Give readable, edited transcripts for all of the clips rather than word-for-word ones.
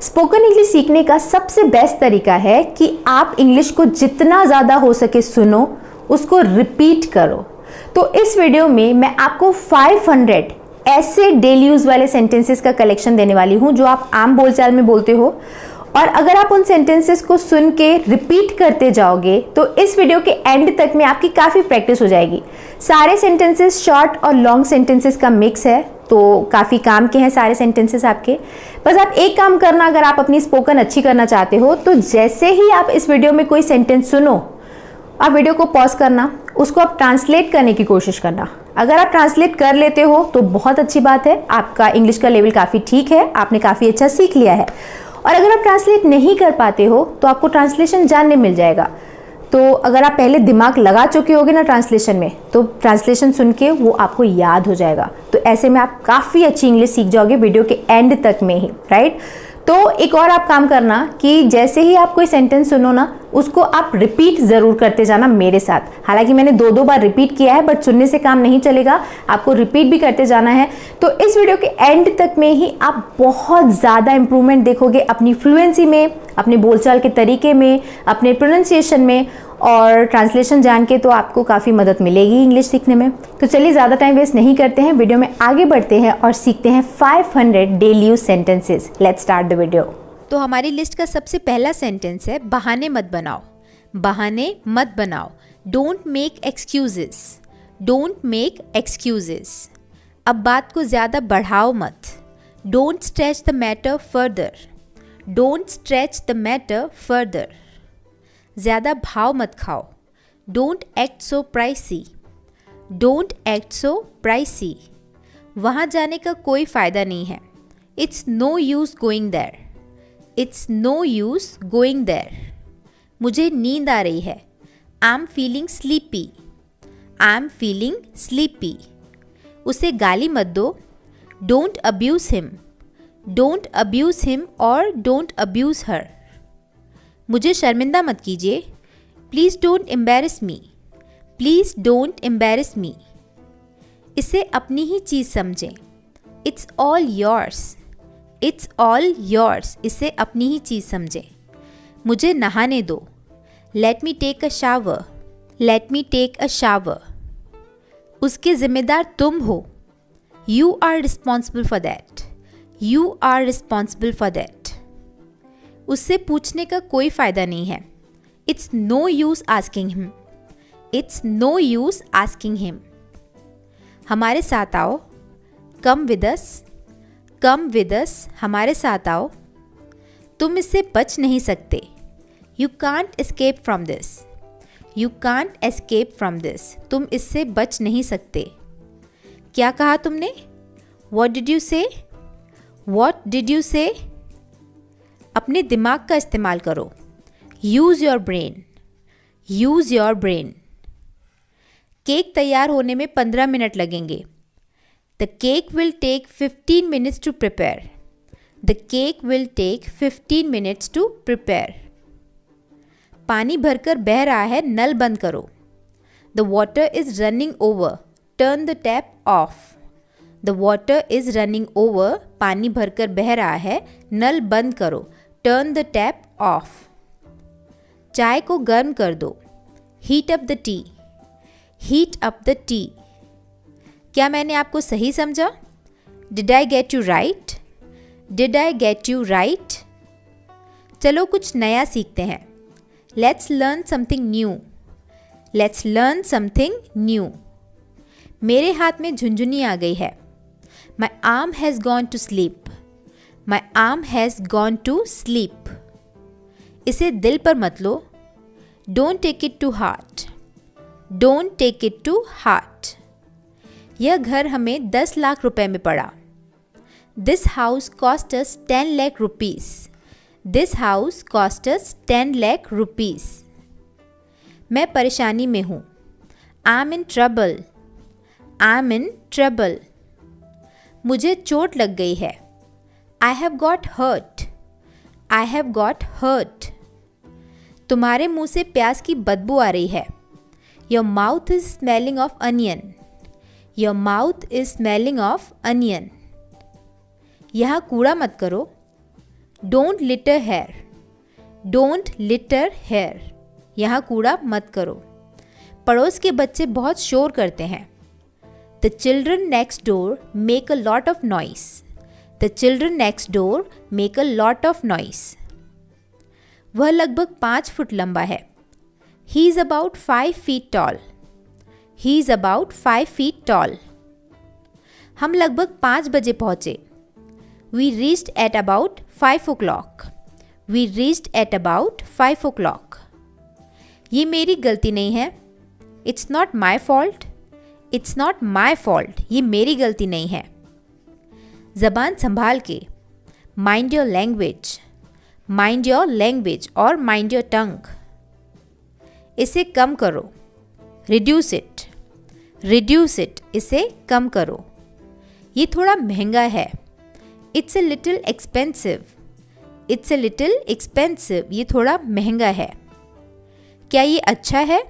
Spoken English सीखने का सबसे बेस्ट तरीका है कि आप इंग्लिश को जितना ज़्यादा हो सके सुनो, उसको रिपीट करो। तो इस वीडियो में मैं आपको 500 ऐसे डेली यूज़ वाले सेंटेंसेस का कलेक्शन देने वाली हूँ जो आप आम बोलचाल में बोलते हो, और अगर आप उन सेंटेंसेस को सुन के रिपीट करते जाओगे तो इस वीडियो के एंड तक में आपकी काफ़ी प्रैक्टिस हो जाएगी। सारे सेंटेंसेस शॉर्ट और लॉन्ग सेंटेंसेस का मिक्स है, तो काफ़ी काम के हैं सारे सेंटेंसेस आपके। बस आप एक काम करना, अगर आप अपनी स्पोकन अच्छी करना चाहते हो तो जैसे ही आप इस वीडियो में कोई सेंटेंस सुनो, आप वीडियो को पॉज करना, उसको आप ट्रांसलेट करने की कोशिश करना। अगर आप ट्रांसलेट कर लेते हो तो बहुत अच्छी बात है, आपका इंग्लिश का लेवल काफ़ी ठीक है, आपने काफ़ी अच्छा सीख लिया है। और अगर आप ट्रांसलेट नहीं कर पाते हो तो आपको ट्रांसलेशन जानने मिल जाएगा। तो अगर आप पहले दिमाग लगा चुके होगे ना ट्रांसलेशन में, तो ट्रांसलेशन सुन के वो आपको याद हो जाएगा। तो ऐसे में आप काफ़ी अच्छी इंग्लिश सीख जाओगे वीडियो के एंड तक में ही, राइट। तो एक और आप काम करना कि जैसे ही आप कोई सेंटेंस सुनो ना, उसको आप रिपीट ज़रूर करते जाना मेरे साथ। हालांकि मैंने 2-2 बार रिपीट किया है, बट सुनने से काम नहीं चलेगा, आपको रिपीट भी करते जाना है। तो इस वीडियो के एंड तक में ही आप बहुत ज़्यादा इंप्रूवमेंट देखोगे अपनी फ्लुएंसी में, अपने बोलचाल के तरीके में, अपने प्रोनाउंसिएशन में, और ट्रांसलेशन जान के तो आपको काफ़ी मदद मिलेगी इंग्लिश सीखने में। तो चलिए ज़्यादा टाइम वेस्ट नहीं करते हैं, वीडियो में आगे बढ़ते हैं और सीखते हैं 500 daily use sentences. Let's start the video. तो हमारी लिस्ट का सबसे पहला सेंटेंस है बहाने मत बनाओ। बहाने मत बनाओ। Don't make excuses. Don't make excuses. अब बात को ज़्यादा बढ़ाओ मत। Don't stretch the matter further. Don't stretch the matter further. ज़्यादा भाव मत खाओ। Don't act so pricey. Don't act so pricey. वहाँ जाने का कोई फ़ायदा नहीं है। It's no use going there. It's no use going there. मुझे नींद आ रही है। I am feeling sleepy. I am feeling sleepy. उसे गाली मत दो। Don't abuse him. Don't abuse him और डोंट अब्यूज़ हर। मुझे शर्मिंदा मत कीजिए। Please don't embarrass me. Please don't embarrass me. इसे अपनी ही चीज़ समझें। It's all yours. It's all yours. इसे अपनी ही चीज़ समझें। मुझे नहाने दो। Let me take a shower. Let me take a shower. उसके ज़िम्मेदार तुम हो। You are responsible for that. You are responsible for that. उससे पूछने का कोई फ़ायदा नहीं है। It's no use asking him. It's no use asking him. हमारे साथ आओ। Come with us. Come with us. हमारे साथ आओ। तुम इससे बच नहीं सकते। You can't escape from this. You can't escape from this. तुम इससे बच नहीं सकते। क्या कहा तुमने? What did you say? What did you say? अपने दिमाग का इस्तेमाल करो। Use your brain. Use your brain. Cake तैयार होने में 15 मिनट लगेंगे। The cake will take 15 minutes to prepare. The cake will take 15 minutes to prepare. पानी भरकर बह रहा है, नल बंद करो। The water is running over. Turn the tap off. The water is running over. पानी भरकर बह रहा है, नल बंद करो। Turn the tap off. चाय को गर्म कर दो। Heat up the tea. Heat up the tea. क्या मैंने आपको सही समझा? Did I get you right? Did I get you right? चलो कुछ नया सीखते हैं। Let's learn something new. Let's learn something new. मेरे हाथ में झुंझुनी आ गई है। My arm has gone to sleep. My arm has gone to sleep. इसे दिल पर मत लो। Don't take it to heart. Don't take it to heart. यह घर हमें 10 लाख रुपए में पड़ा। This house cost us 10 lakh rupees. This house cost us 10 lakh rupees. मैं परेशानी में हूँ। I M in trouble. I am in trouble. मुझे चोट लग गई है। I have got hurt. I have got hurt. तुम्हारे मुंह से प्याज की बदबू आ रही है। Your mouth is smelling of onion. Your mouth is smelling of onion. यहाँ कूड़ा मत करो। Don't litter here, don't litter here, यहाँ कूड़ा मत करो। पड़ोस के बच्चे बहुत शोर करते हैं। The children next door make a lot of noise, the children next door make a lot of noise. वह लगभग 5 फुट लंबा है। He is about 5 feet tall, he is about 5 feet tall. हम लगभग 5 बजे पहुँचे। We reached at about 5 o'clock, we reached at about 5 o'clock। ये मेरी गलती नहीं है। It's not my fault, it's not my fault, ये मेरी गलती नहीं है। ज़बान संभाल के, mind your language, mind your language और माइंड योर टंग। इसे कम करो, रिड्यूस इट, रिड्यूस इट, इसे कम करो। ये थोड़ा महंगा है। It's a little expensive, it's a little expensive, ये थोड़ा महंगा है। क्या ये अच्छा है?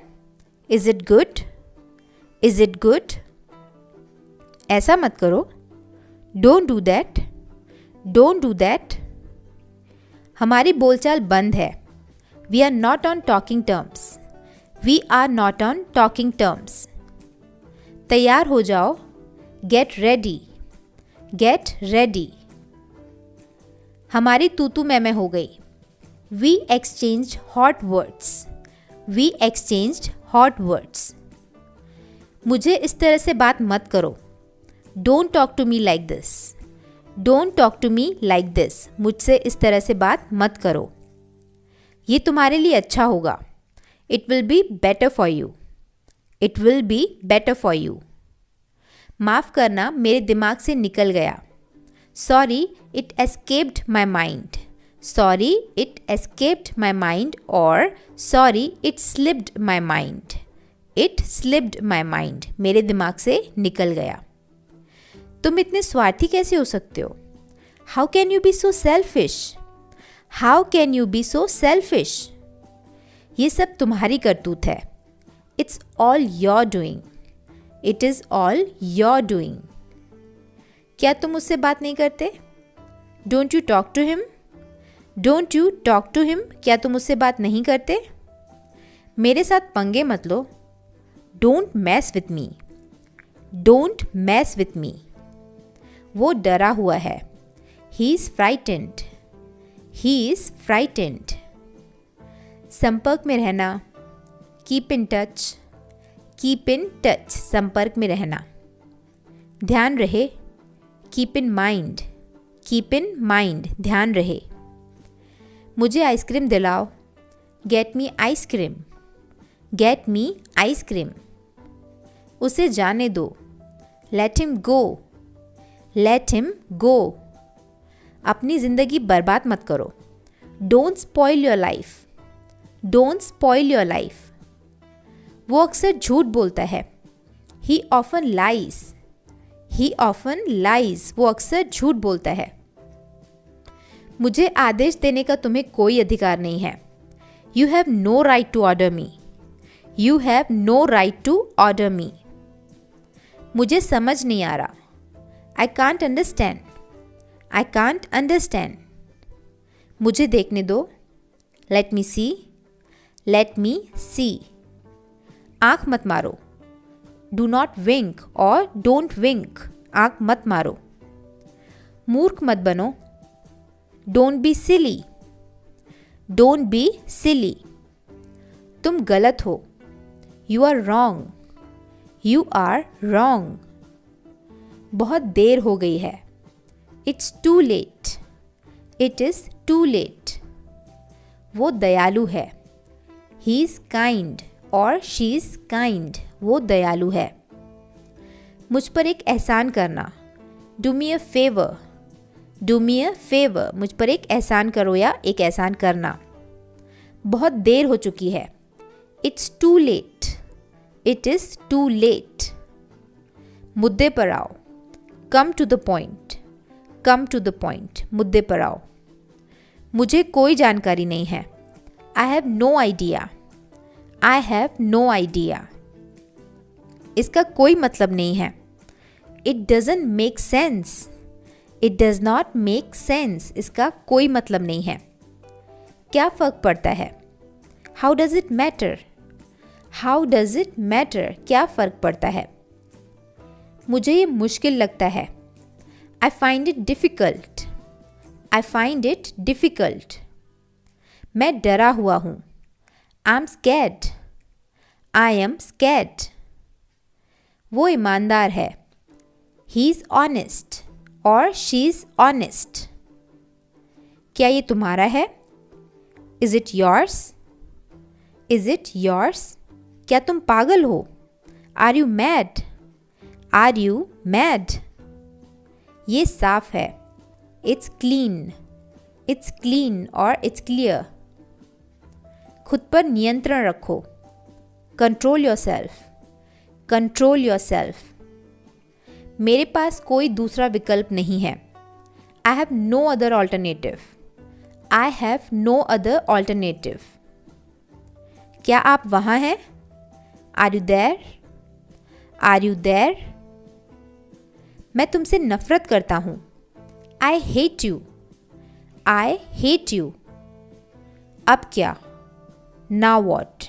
Is it good, is it good? ऐसा मत करो, don't do that, don't do that. हमारी बोलचाल बंद है। We are not on talking terms, we are not on talking terms. तैयार हो जाओ, गेट रेडी, गेट रेडी। हमारी तूतू मैमे हो गई। We exchanged hot words, we exchanged hot words. मुझे इस तरह से बात मत करो। Don't talk to me like this, don't talk to me like this, मुझसे इस तरह से बात मत करो। ये तुम्हारे लिए अच्छा होगा। It will be better for you, it will be better for you. माफ़ करना, मेरे दिमाग से निकल गया। Sorry, it escaped my mind, sorry, it escaped my mind और sorry, it slipped my mind, it slipped my mind, मेरे दिमाग से निकल गया। तुम इतने स्वार्थी कैसे हो सकते हो? How can you be so selfish, how can you be so selfish? ये सब तुम्हारी करतूत है। It's all your doing, it is all your doing. क्या तुम उससे बात नहीं करते? Don't you talk to him, don't you talk to him, क्या तुम उससे बात नहीं करते? मेरे साथ पंगे मत लो। Don't mess with me, don't mess with me. वो डरा हुआ है। He is frightened, he is frightened. संपर्क में रहना, keep in touch, keep in touch, संपर्क में रहना। ध्यान रहे, keep in mind, keep in mind, ध्यान रहे। मुझे आइसक्रीम दिलाओ, get me ice cream, get me ice cream. उसे जाने दो, let him go, let him go. अपनी ज़िंदगी बर्बाद मत करो। Don't spoil your life, don't spoil your life. वो अक्सर झूठ बोलता है। ही ऑफन लाइज, ही ऑफन लाइज, वो अक्सर झूठ बोलता है। मुझे आदेश देने का तुम्हें कोई अधिकार नहीं है। You have no right to order me, you have no right to order me. मुझे समझ नहीं आ रहा। I can't understand, I can't understand. मुझे देखने दो, लेट मी सी, लेट मी सी। आँख मत मारो, डू नॉट विंक और डोंट विंक, आँख मत मारो। मूर्ख मत बनो, don't be silly, don't be silly. तुम गलत हो, you are wrong, you are wrong. बहुत देर हो गई है, it's too late, it is too late. वो दयालु है, ही इज़ काइंड और शी इज़ काइंड, वो दयालु है। मुझ पर एक एहसान करना, do me a favour, do me a favour, मुझ पर एक एहसान करो या एक एहसान करना। बहुत देर हो चुकी है, it's too late, it is too late. मुद्दे पर आओ, come to the point, come to the point, मुद्दे पर आओ। मुझे कोई जानकारी नहीं है, I have no idea, I have no idea. इसका कोई मतलब नहीं है, it doesn't make sense, it does not make sense, इसका कोई मतलब नहीं है। क्या फ़र्क पड़ता है? How does it matter? How does it matter? क्या फ़र्क पड़ता है? मुझे ये मुश्किल लगता है। I find it difficult. I find it difficult. मैं डरा हुआ हूँ। I am scared. I am scared. वो ईमानदार है। ही इज़ ऑनेस्ट और शी इज़ ऑनेस्ट। क्या ये तुम्हारा है? Is it yours? Is it yours? क्या तुम पागल हो? Are you mad? Are you mad? ये साफ है। It's clean. इट्स क्लीन और इट्स क्लियर। खुद पर नियंत्रण रखो। Control yourself. Control yourself. मेरे पास कोई दूसरा विकल्प नहीं है। I have no other alternative. I have no other alternative. क्या आप वहाँ हैं? Are you there? Are you there? मैं तुमसे नफरत करता हूँ। I hate you. I hate you. अब क्या? Now what?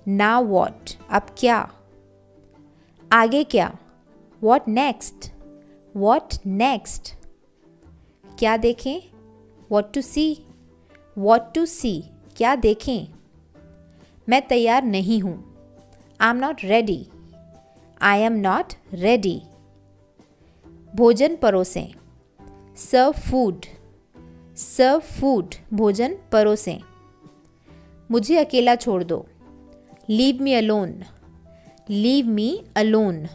Now what? अब क्या? आगे क्या? What next? What next? क्या देखें? What to see? What to see? क्या देखें? मैं तैयार नहीं हूँ। I am not ready. I am not ready. भोजन परोसें। Serve food. Serve food. भोजन परोसें। मुझे अकेला छोड़ दो। Leave me alone. Leave me alone.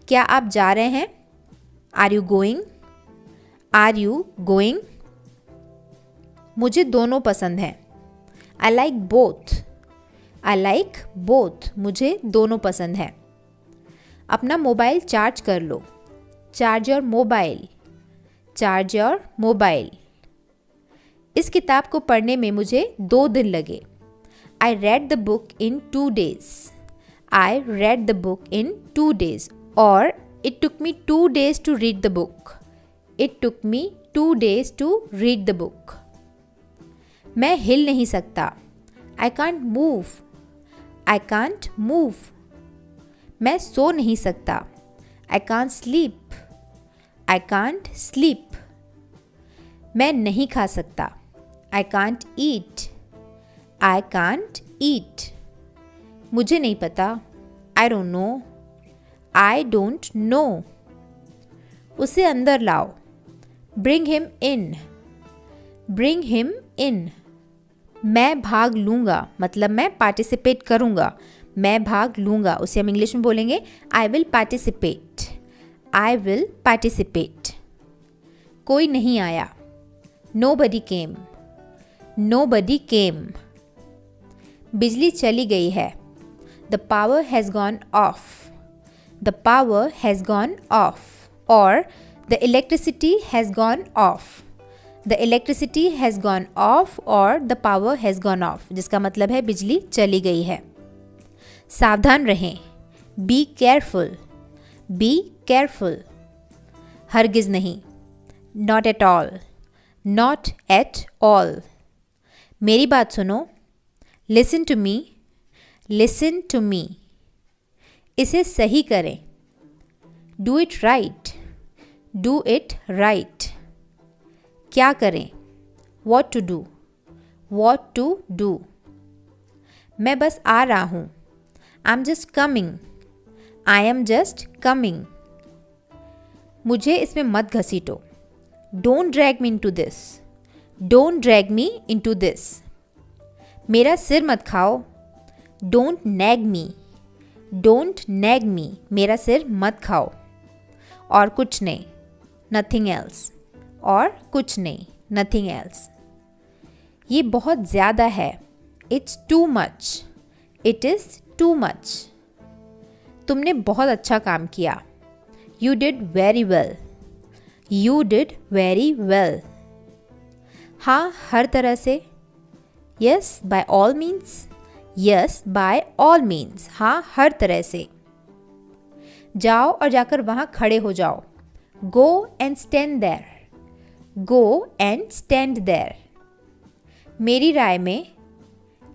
क्या आप जा रहे हैं? Are you going? Are you going? मुझे दोनों पसंद हैं। I like both. I like both. मुझे दोनों पसंद हैं। अपना मोबाइल चार्ज कर लो। Charge your mobile. Charge your mobile. इस किताब को पढ़ने में मुझे 2 दिन लगे। I read the book in 2 days। I read the book in 2 days। और it took me 2 days to read the book. It took me 2 days to read the book. मैं हिल नहीं सकता। I can't move. I can't move. मैं सो नहीं सकता। I can't sleep. I can't sleep. मैं नहीं खा सकता। I can't eat. I can't eat. मुझे नहीं पता। I don't know. I don't know. उसे अंदर लाओ। Bring him in. Bring him in. मैं भाग लूँगा, मतलब मैं पार्टिसिपेट करूँगा। मैं भाग लूँगा, उसे हम इंग्लिश में बोलेंगे I will participate. I will participate. कोई नहीं आया। Nobody came. Nobody came. बिजली चली गई है। The power has gone off. The power has gone off. और the electricity has gone off. The electricity has gone off और the power has gone off, जिसका मतलब है बिजली चली गई है। सावधान रहें। Be careful. Be careful. हरगिज़ नहीं। Not at all. Not at all. मेरी बात सुनो। Listen to me. Listen to me. इसे सही करें। Do it right. Do it right. क्या करें? What to do. What to do. मैं बस आ रहा हूँ। I am just coming. I am just coming. मुझे इसमें मत घसीटो। Don't drag me into this. Don't drag me into this. मेरा सिर मत खाओ। Don't nag me. Don't nag me. मेरा सिर मत खाओ। और कुछ नहीं। Nothing else. और कुछ नहीं। Nothing else. ये बहुत ज़्यादा है। It's too much. It is too much. तुमने बहुत अच्छा काम किया। You did very well. You did very well. हाँ, हर तरह से। Yes by all means. Yes by all means. हाँ, हर तरह से। जाओ और जाकर वहाँ खड़े हो जाओ। Go and stand there. Go and stand there. मेरी राय में,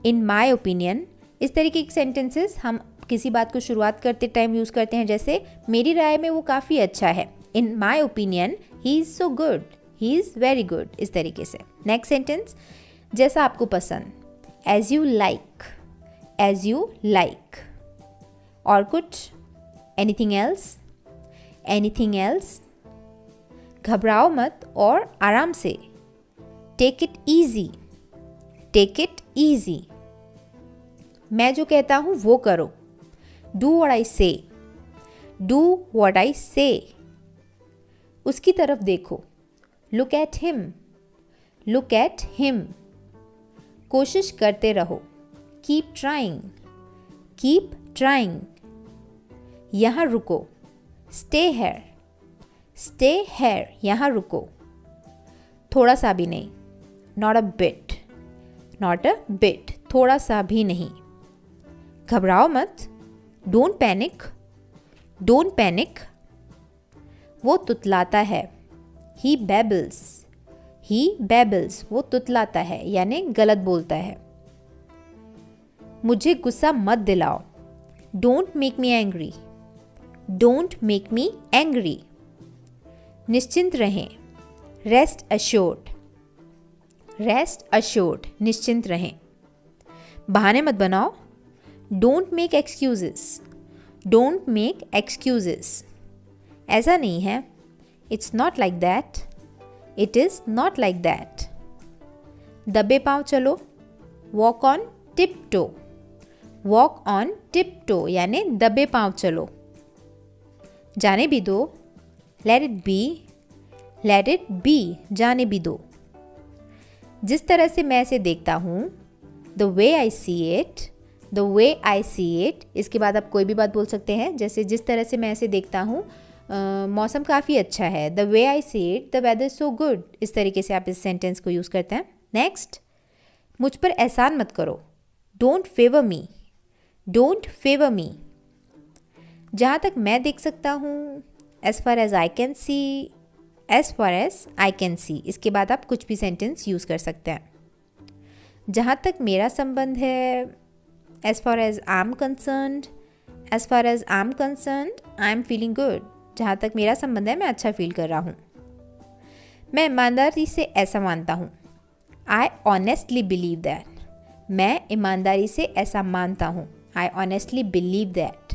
in my opinion, इस तरीके के सेंटेंसेस हम किसी बात को शुरुआत करते टाइम यूज़ करते हैं, जैसे मेरी राय में वो काफ़ी अच्छा है. In my opinion, he is so good. He is very good. इस तरीके से. नेक्स्ट सेंटेंस, जैसा आपको पसंद. As you like. As you like. और कुछ? Anything else? Anything else? घबराओ मत और आराम से. Take it easy. Take it easy. मैं जो कहता हूँ वो करो. Do what I say. Do what I say. उसकी तरफ देखो. Look at him. Look at him. कोशिश करते रहो. Keep trying. Keep trying. यहाँ रुको. Stay here. Stay here. यहाँ रुको. थोड़ा सा भी नहीं. Not a bit. Not a bit. थोड़ा सा भी नहीं. घबराओ मत. Don't panic. Don't panic. वो तुतलाता है. He babbles. He babbles. वो तुतलाता है यानी गलत बोलता है. मुझे गुस्सा मत दिलाओ. Don't make me angry. Don't make me angry. निश्चिंत रहें. Rest assured. Rest assured. निश्चिंत रहें. बहाने मत बनाओ. Don't make excuses. Don't make excuses. ऐसा नहीं है. It's not like that. It is not like that. दबे पाँव चलो. Walk on tiptoe. Walk on tiptoe यानी दबे पाँव चलो. जाने भी दो. Let it be. Let it be. जाने भी दो. जिस तरह से मैं इसे देखता हूँ, The way I see it. The way I see it. इसके बाद आप कोई भी बात बोल सकते हैं, जैसे जिस तरह से मैं इसे देखता हूँ मौसम काफ़ी अच्छा है. The way I see it, the weather is so good. इस तरीके से आप इस सेंटेंस को यूज़ करते हैं. नेक्स्ट, मुझ पर एहसान मत करो. Don't favor me. Don't favor me. जहाँ तक मैं देख सकता हूँ, as far as I can see. As far as I can see. इसके बाद आप कुछ भी सेंटेंस यूज़ कर सकते हैं. जहाँ तक मेरा संबंध है, as far as I'm concerned. As far as I'm concerned, I'm feeling good. जहाँ तक मेरा संबंध है मैं अच्छा फील कर रहा हूँ. मैं ईमानदारी से ऐसा मानता हूँ. I honestly believe that. मैं ईमानदारी से ऐसा मानता हूँ. I honestly believe that.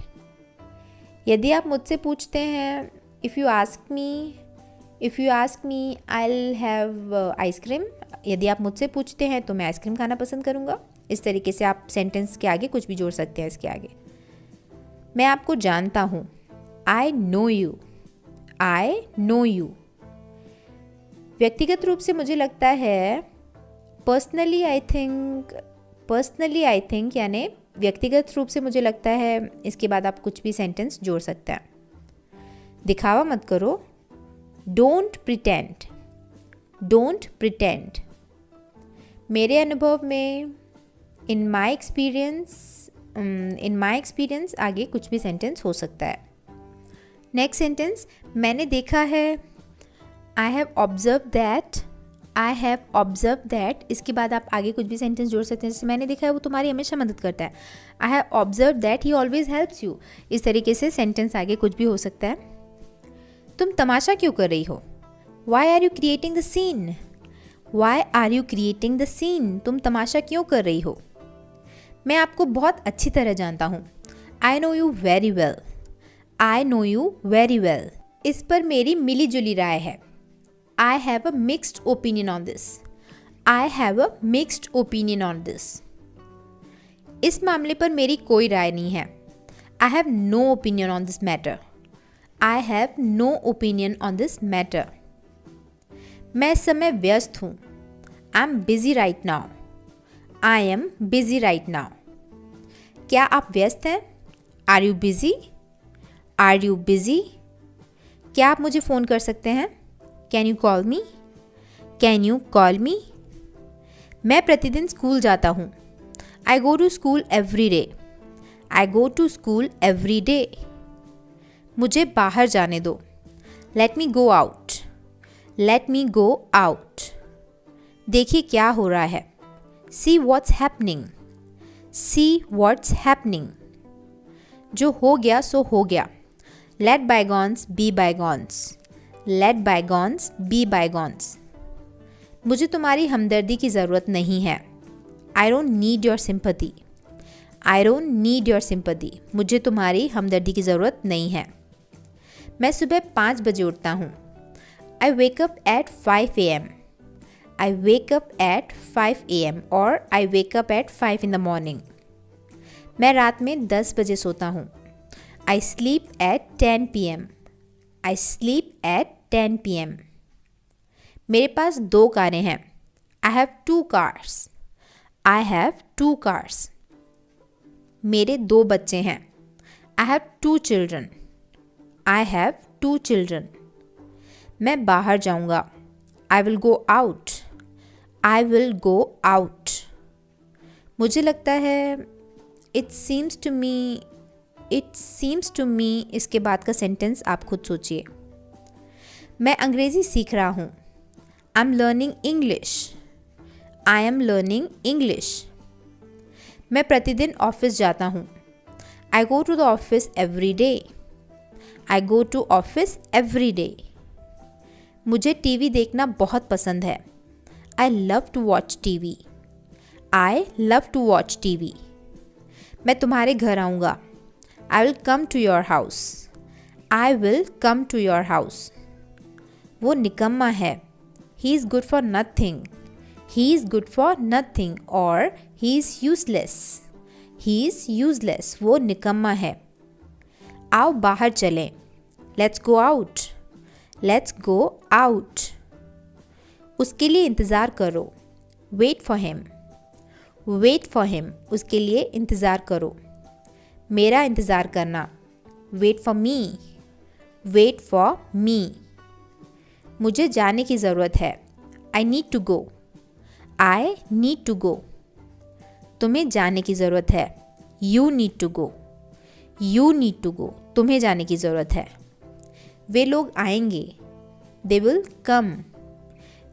यदि आप मुझसे पूछते हैं, if you ask me, I'll have ice cream. यदि आप मुझसे पूछते हैं तो मैं आइसक्रीम खाना पसंद करूँगा. इस तरीके से आप सेंटेंस के आगे कुछ भी जोड़ सकते हैं. इसके आगे, मैं आपको जानता हूँ. I know you. I know you. व्यक्तिगत रूप से मुझे लगता है. Personally I think यानी व्यक्तिगत रूप से मुझे लगता है. इसके बाद आप कुछ भी सेंटेंस जोड़ सकते हैं. दिखावा मत करो. Don't pretend. Don't pretend. मेरे अनुभव में, in my experience आगे कुछ भी सेंटेंस हो सकता है. नेक्स्ट सेंटेंस, मैंने देखा है. I have observed that. I have observed that. इसके बाद आप आगे कुछ भी सेंटेंस जोड़ सकते हैं. जैसे मैंने देखा है वो तुम्हारी हमेशा मदद करता है. I have observed that he always helps you. इस तरीके से सेंटेंस आगे कुछ भी हो सकता है. तुम तमाशा क्यों कर रही हो? Why are you creating the scene? Why are you creating the scene? तुम तमाशा क्यों कर रही हो? मैं आपको बहुत अच्छी तरह जानता हूँ. I know you very well. I know you very well. इस पर मेरी मिली जुली राय है. I have a mixed opinion on this. I have a mixed opinion on this. इस मामले पर मेरी कोई राय नहीं है. I have no opinion on this matter. I have no opinion on this matter. मैं इस समय व्यस्त हूँ. I'm busy right now. I am busy right now. क्या आप व्यस्त हैं? Are you busy? Are you busy? क्या आप मुझे फ़ोन कर सकते हैं? Can you call me? Can you call me? मैं प्रतिदिन स्कूल जाता हूँ. I go to school every day. I go to school every day. मुझे बाहर जाने दो. Let me go out, let me go out. देखिए क्या हो रहा है, see what's happening, see what's happening. जो हो गया सो हो गया, let bygones be bygones, let bygones be bygones. मुझे तुम्हारी हमदर्दी की ज़रूरत नहीं है, I don't need your sympathy, I don't need your sympathy. मुझे तुम्हारी हमदर्दी की ज़रूरत नहीं है। मैं सुबह 5 बजे उठता हूँ, I wake up at 5 AM, I wake up at 5 AM और I wake up at 5 in the morning। मैं रात में 10 बजे सोता हूँ, I sleep at 10 PM, I sleep at 10 PM। मेरे पास 2 कारें हैं, I have 2 cars, I have 2 cars। मेरे 2 बच्चे हैं, I have 2 children, I have 2 children। मैं बाहर जाऊंगा, I will go out, I will go out. मुझे लगता है, it seems to me, it seems to me. इसके बाद का सेंटेंस आप खुद सोचिए। मैं अंग्रेज़ी सीख रहा हूँ, I am learning English, I am learning English. मैं प्रतिदिन ऑफिस जाता हूँ, I go to the office every day, I go to office every day. मुझे टीवी देखना बहुत पसंद है, I love to watch TV, I love to watch TV. मैं तुम्हारे घर आऊँगा, I will come to your house, I will come to your house. वो निकम्मा है, he is good for nothing, he is good for nothing और he is useless, he is useless. वो निकम्मा है। आओ बाहर चलें, let's go out, let's go out. उसके लिए इंतज़ार करो, wait for him, wait for him. उसके लिए इंतज़ार करो। मेरा इंतज़ार करना, wait for me, wait for me. मुझे जाने की ज़रूरत है, I need to go, I need to go. तुम्हें जाने की ज़रूरत है, you need to go, you need to go. तुम्हें जाने की ज़रूरत है। वे लोग आएंगे, they will come,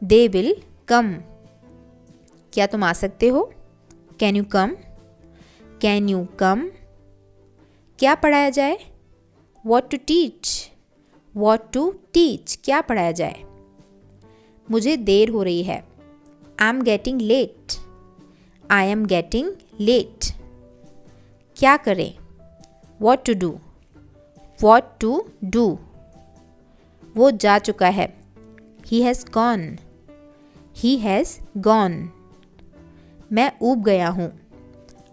they will come. क्या तुम आ सकते हो, can you come, can you come. क्या पढ़ाया जाए, what to teach, what to teach. क्या पढ़ाया जाए। मुझे देर हो रही है, I am getting late, I am getting late. क्या करें, what to do, what to do. वो जा चुका है, he has gone, he has gone. मैं ऊब गया हूँ,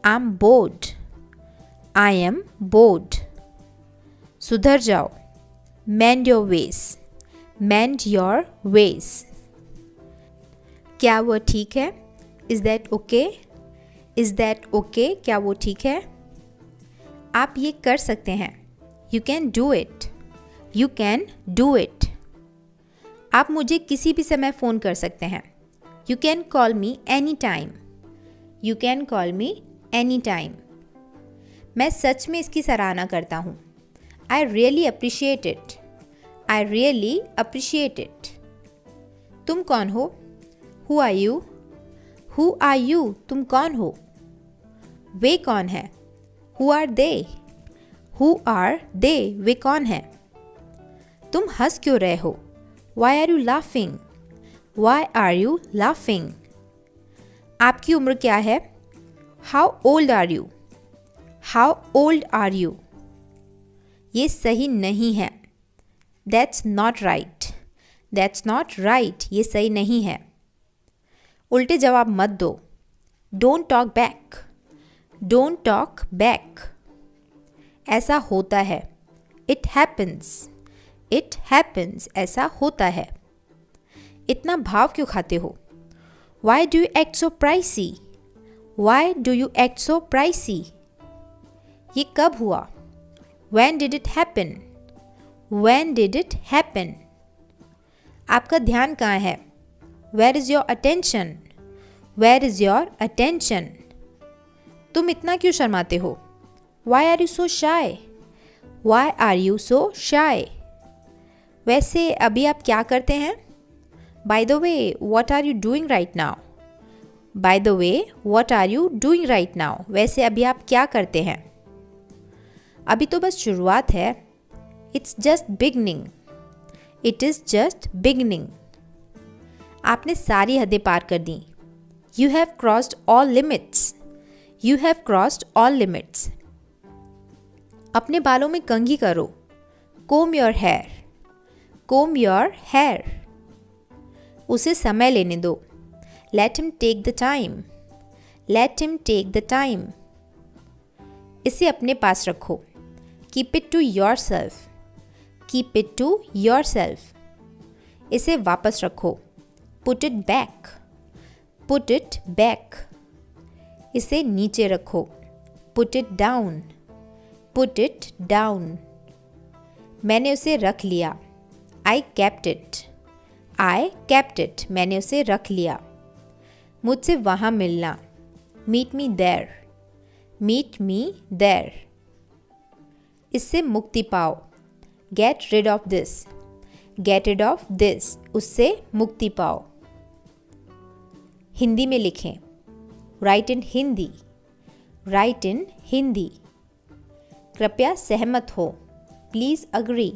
I am bored, I am bored. सुधर जाओ, mend your ways, mend your ways। क्या वो ठीक है, is that okay, is that okay। क्या वो ठीक है। आप ये कर सकते हैं, you can do it, you can do it। आप मुझे किसी भी समय फ़ोन कर सकते हैं, you can call me anytime, you can call me anytime। मैं सच में इसकी सराहना करता हूँ, I really appreciate it, I really appreciate it। तुम कौन हो, Who are you, Who are you। तुम कौन हो। वे कौन है, Who are they, Who are they। वे कौन है। तुम हंस क्यों रहे हो, Why are you laughing, Why are you laughing। आपकी उम्र क्या है, How old are you, How old are you। ये सही नहीं है, That's not right, That's not right। ये सही नहीं है। उल्टे जवाब मत दो, Don't talk back, Don't talk back। ऐसा होता है, It happens, It happens। ऐसा होता है। इतना भाव क्यों खाते हो, Why do you act so pricey, Why do you act so pricey। ये कब हुआ, When did it happen, When did it happen। आपका ध्यान कहाँ है, Where is your attention, Where is your attention। तुम इतना क्यों शर्माते हो, Why are you so shy, Why are you so shy। वैसे अभी आप क्या करते हैं? By the way what are you doing right now? By the way what are you doing right now? वैसे अभी आप क्या करते हैं? अभी तो बस शुरुआत है। It's just beginning. It is just beginning. आपने सारी हदें पार कर दी। You have crossed all limits. You have crossed all limits. अपने बालों में कंघी करो। Comb your hair. Comb your hair. उसे समय लेने दो। Let him take the time. Let him take the time. इसे अपने पास रखो। Keep it to yourself. Keep it to yourself. इसे वापस रखो। Put it back. Put it back. इसे नीचे रखो। Put it down. Put it down. मैंने उसे रख लिया। I kept it. I kept it. मैंने उसे रख लिया। मुझसे वहाँ मिलना। Meet me there. Meet me there. इससे मुक्ति पाओ। Get rid of this. Get rid of this. उससे मुक्ति पाओ। हिंदी में लिखें। Write in Hindi. Write in Hindi. कृपया सहमत हो। Please agree.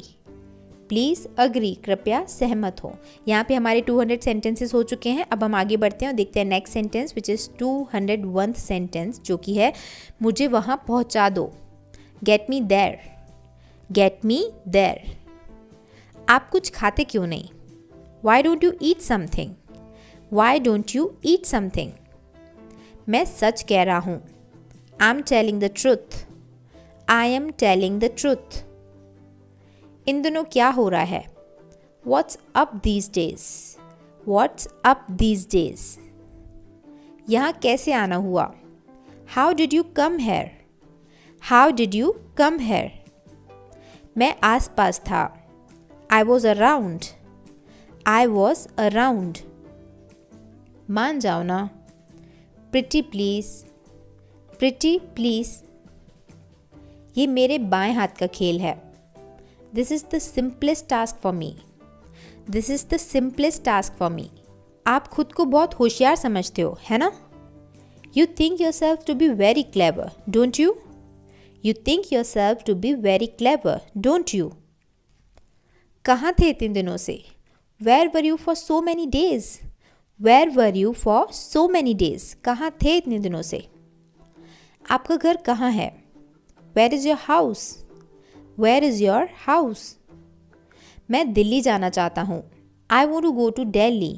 Please agree. कृपया सहमत हो। यहाँ पे हमारे 200 सेंटेंसेस हो चुके हैं। अब हम आगे बढ़ते हैं और देखते हैं next sentence which is 201 sentence, जो कि है मुझे वहाँ पहुँचा दो। Get me there. Get me there. आप कुछ खाते क्यों नहीं? Why don't you eat something? Why don't you eat something? मैं सच कह रहा हूँ। I am telling the truth. I am telling the truth. इन दिनों क्या हो रहा है? What's up these days? What's up these days? यहाँ कैसे आना हुआ? How did you come here? How did you come here? मैं आस पास था। I was around. I was around. मान जाओ ना। Pretty please. Pretty please. ये मेरे बाएं हाथ का खेल है। This is the simplest task for me. This is the simplest task for me. आप खुद को बहुत होशियार समझते हो, है ना? You think yourself to be very clever, don't you? You think yourself to be very clever, don't you? कहाँ थे इतने दिनों से? Where were you for so many days? Where were you for so many days? कहाँ थे इतने दिनों से? आपका घर कहाँ है? Where is your house? Where is your house? मैं दिल्ली जाना चाहता हूँ। I want to go to Delhi.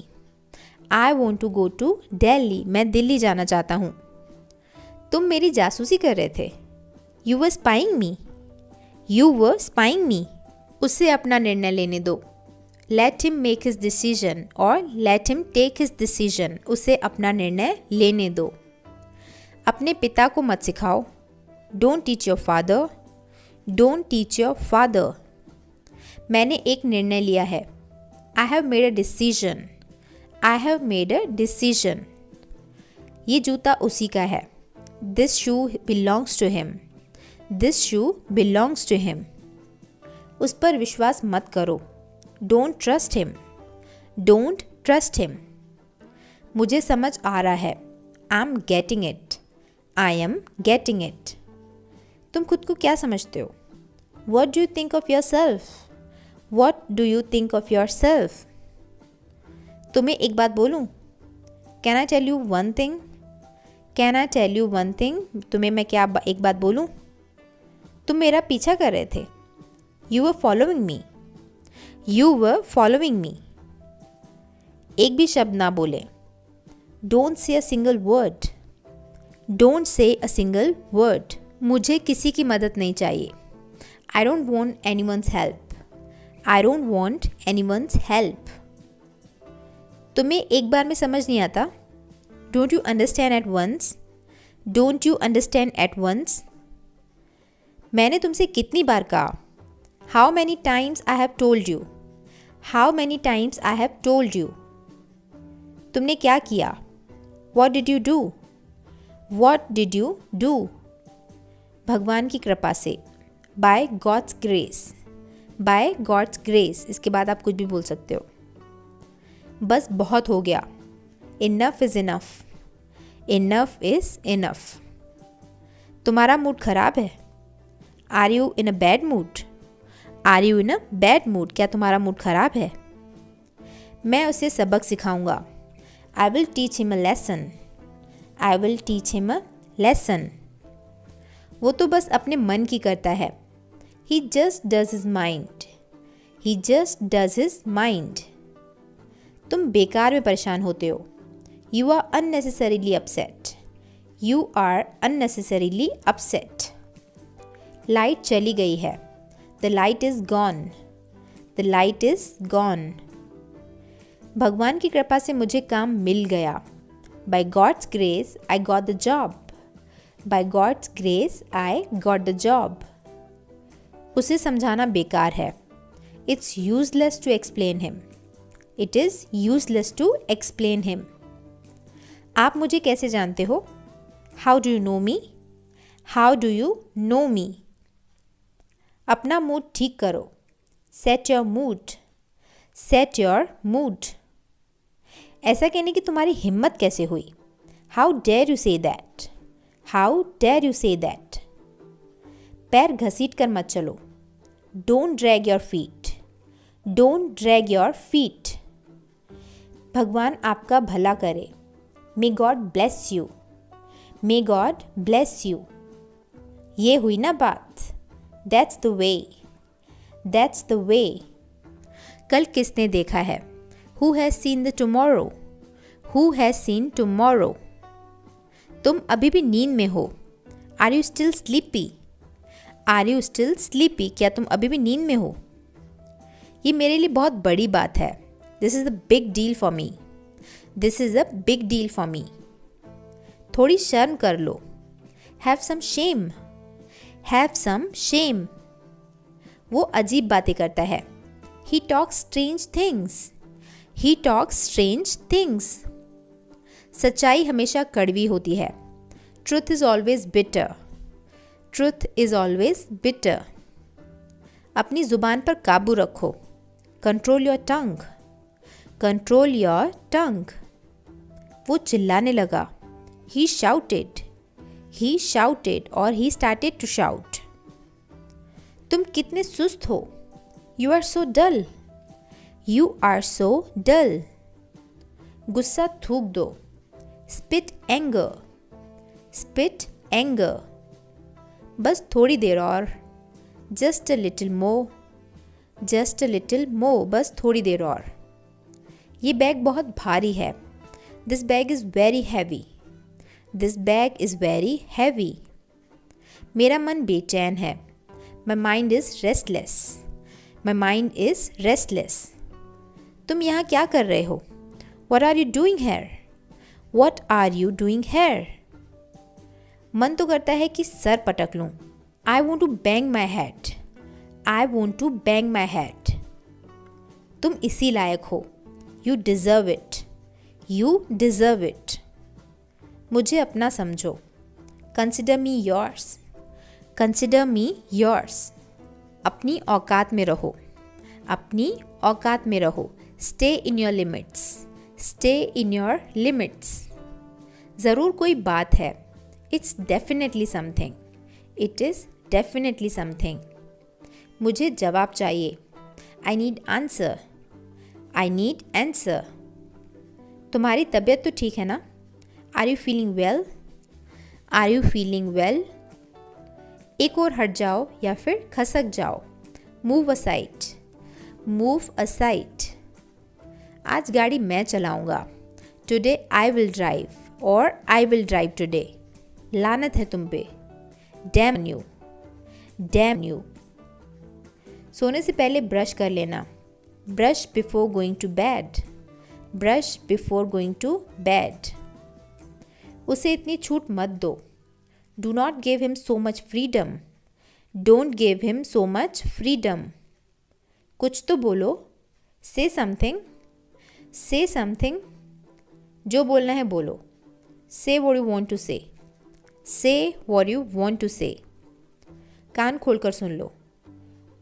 I want to go to Delhi. मैं दिल्ली जाना चाहता हूँ। तुम मेरी जासूसी कर रहे थे। You were spying me. You were spying me. उसे अपना निर्णय लेने दो। Let him make his decision or let him take his decision. उसे अपना निर्णय लेने दो। अपने पिता को मत सिखाओ। Don't teach your father. Don't teach your father. मैंने एक निर्णय लिया है। I have made a decision. I have made a decision. ये जूता उसी का है। This shoe belongs to him. This shoe belongs to him. उस पर विश्वास मत करो। Don't trust him. Don't trust him. मुझे समझ आ रहा है। I'm getting it. I am getting it. तुम खुद को क्या समझते हो? What do you think of yourself? What do you think of yourself? तुम्हें एक बात बोलूं? Can I tell you one thing? Can I tell you one thing? तुम्हें मैं क्या एक बात बोलूं? तुम मेरा पीछा कर रहे थे। You were following me. You were following me. एक भी शब्द ना बोले। Don't say a single word. Don't say a single word. मुझे किसी की मदद नहीं चाहिए। I don't want anyone's help. I don't want anyone's help. तुम्हें एक बार में समझ नहीं आता? Don't you understand at once? Don't you understand at once? मैंने तुमसे कितनी बार कहा? How many times I have told you? How many times I have told you? तुमने क्या किया? What did you do? What did you do? भगवान की कृपा से। By God's grace. By God's grace, इसके बाद आप कुछ भी बोल सकते हो। बस बहुत हो गया, enough is enough, enough is enough. तुम्हारा मूड ख़राब है, are you in a bad mood, are you in a bad mood, क्या तुम्हारा मूड ख़राब है। मैं उसे सबक सिखाऊंगा, I will teach him a lesson, I will teach him a lesson. वो तो बस अपने मन की करता है, he just does his mind, he just does his mind. तुम बेकार में परेशान होते हो, you are unnecessarily upset, you are unnecessarily upset. Light चली गई है, the light is gone, the light is gone. भगवान की कृपा से मुझे काम मिल गया, by God's grace I got the job, by God's grace I got the job. उसे समझाना बेकार है, it's useless to explain him, it is useless to explain him. आप मुझे कैसे जानते हो, how do you know me, how do you know me. अपना मूड ठीक करो, set your mood, set your mood. ऐसा कहने की तुम्हारी हिम्मत कैसे हुई, how dare you say that, how dare you say that. पैर घसीट कर मत चलो, don't drag your feet, don't drag your feet. भगवान आपका भला करे, may God bless you, may God bless you. ये हुई ना बात, that's the way, that's the way. कल किसने देखा है, who has seen the tomorrow, who has seen tomorrow. तुम अभी भी नींद में हो, are you still sleepy, are you still sleepy, क्या तुम अभी भी नींद में हो। ये मेरे लिए बहुत बड़ी बात है, this is a big deal for me, this is a big deal for me. थोड़ी शर्म कर लो, have some shame, have some shame. वो अजीब बातें करता है, he talks strange things, he talks strange things. सच्चाई हमेशा कड़वी होती है, truth is always bitter, truth is always bitter. अपनी ज़ुबान पर काबू रखो, control your tongue, control your tongue. वो चिल्लाने लगा, ही शाउटेड, ही शाउटेड और ही स्टार्टेड टू शाउट। तुम कितने सुस्त हो, you are so dull, you are so dull. गुस्सा थूक दो, स्पिट एंगर, स्पिट एंगर। बस थोड़ी देर और, just a little more, just a little more, बस थोड़ी देर और। ये बैग बहुत भारी है, this bag is very heavy, this bag is very heavy. मेरा मन बेचैन है, my mind is restless, my mind is restless. तुम यहाँ क्या कर रहे हो, what are you doing here, what are you doing here. मन तो करता है कि सर पटक लूँ, I want to bang my head, I want to bang my head. तुम इसी लायक हो, you deserve it, you deserve it. मुझे अपना समझो, consider me yours, consider me yours. अपनी औकात में रहो, अपनी औकात में रहो, stay in your limits, stay in your limits. ज़रूर कोई बात है, it's definitely something, it is definitely something. मुझे जवाब चाहिए, I need answer, I need answer. तुम्हारी तबीयत तो ठीक है ना, are you feeling well, are you feeling well. एक और हट जाओ या फिर खसक जाओ, मूव असाइड, मूव असाइड। आज गाड़ी मैं चलाऊंगा, टुडे आई विल ड्राइव, और आई विल ड्राइव टुडे। लानत है तुम पे, डैम यू, डैम यू। सोने से पहले ब्रश कर लेना, brush before going to bed, brush before going to bed. उसे इतनी छूट मत दो, do not give him so much freedom, don't give him so much freedom. कुछ तो बोलो, से समथिंग, से समथिंग। जो बोलना है बोलो, से व्हाट यू वांट टू से, से what you want to say. कान खोलकर सुन लो,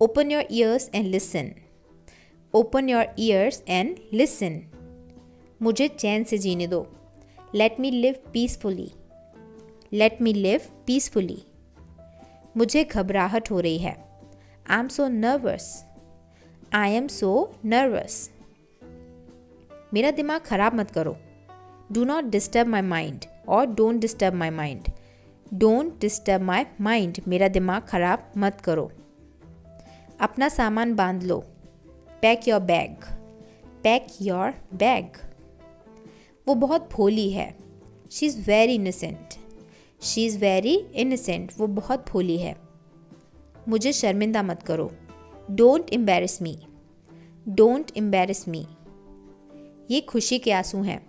open your ears and listen, open your ears and listen. मुझे चैन से जीने दो, let me live peacefully, let me live peacefully. मुझे घबराहट हो रही है, I am so nervous, I am so nervous. मेरा दिमाग खराब मत करो, do not disturb my mind और don't disturb my mind, don't disturb my mind. मेरा दिमाग खराब मत करो। अपना सामान बांध लो, pack your bag, pack your bag. वो बहुत भोली है, she is very innocent, she is very innocent. वो बहुत भोली है। मुझे शर्मिंदा मत करो, don't embarrass me, don't embarrass me. ये खुशी के आंसू हैं,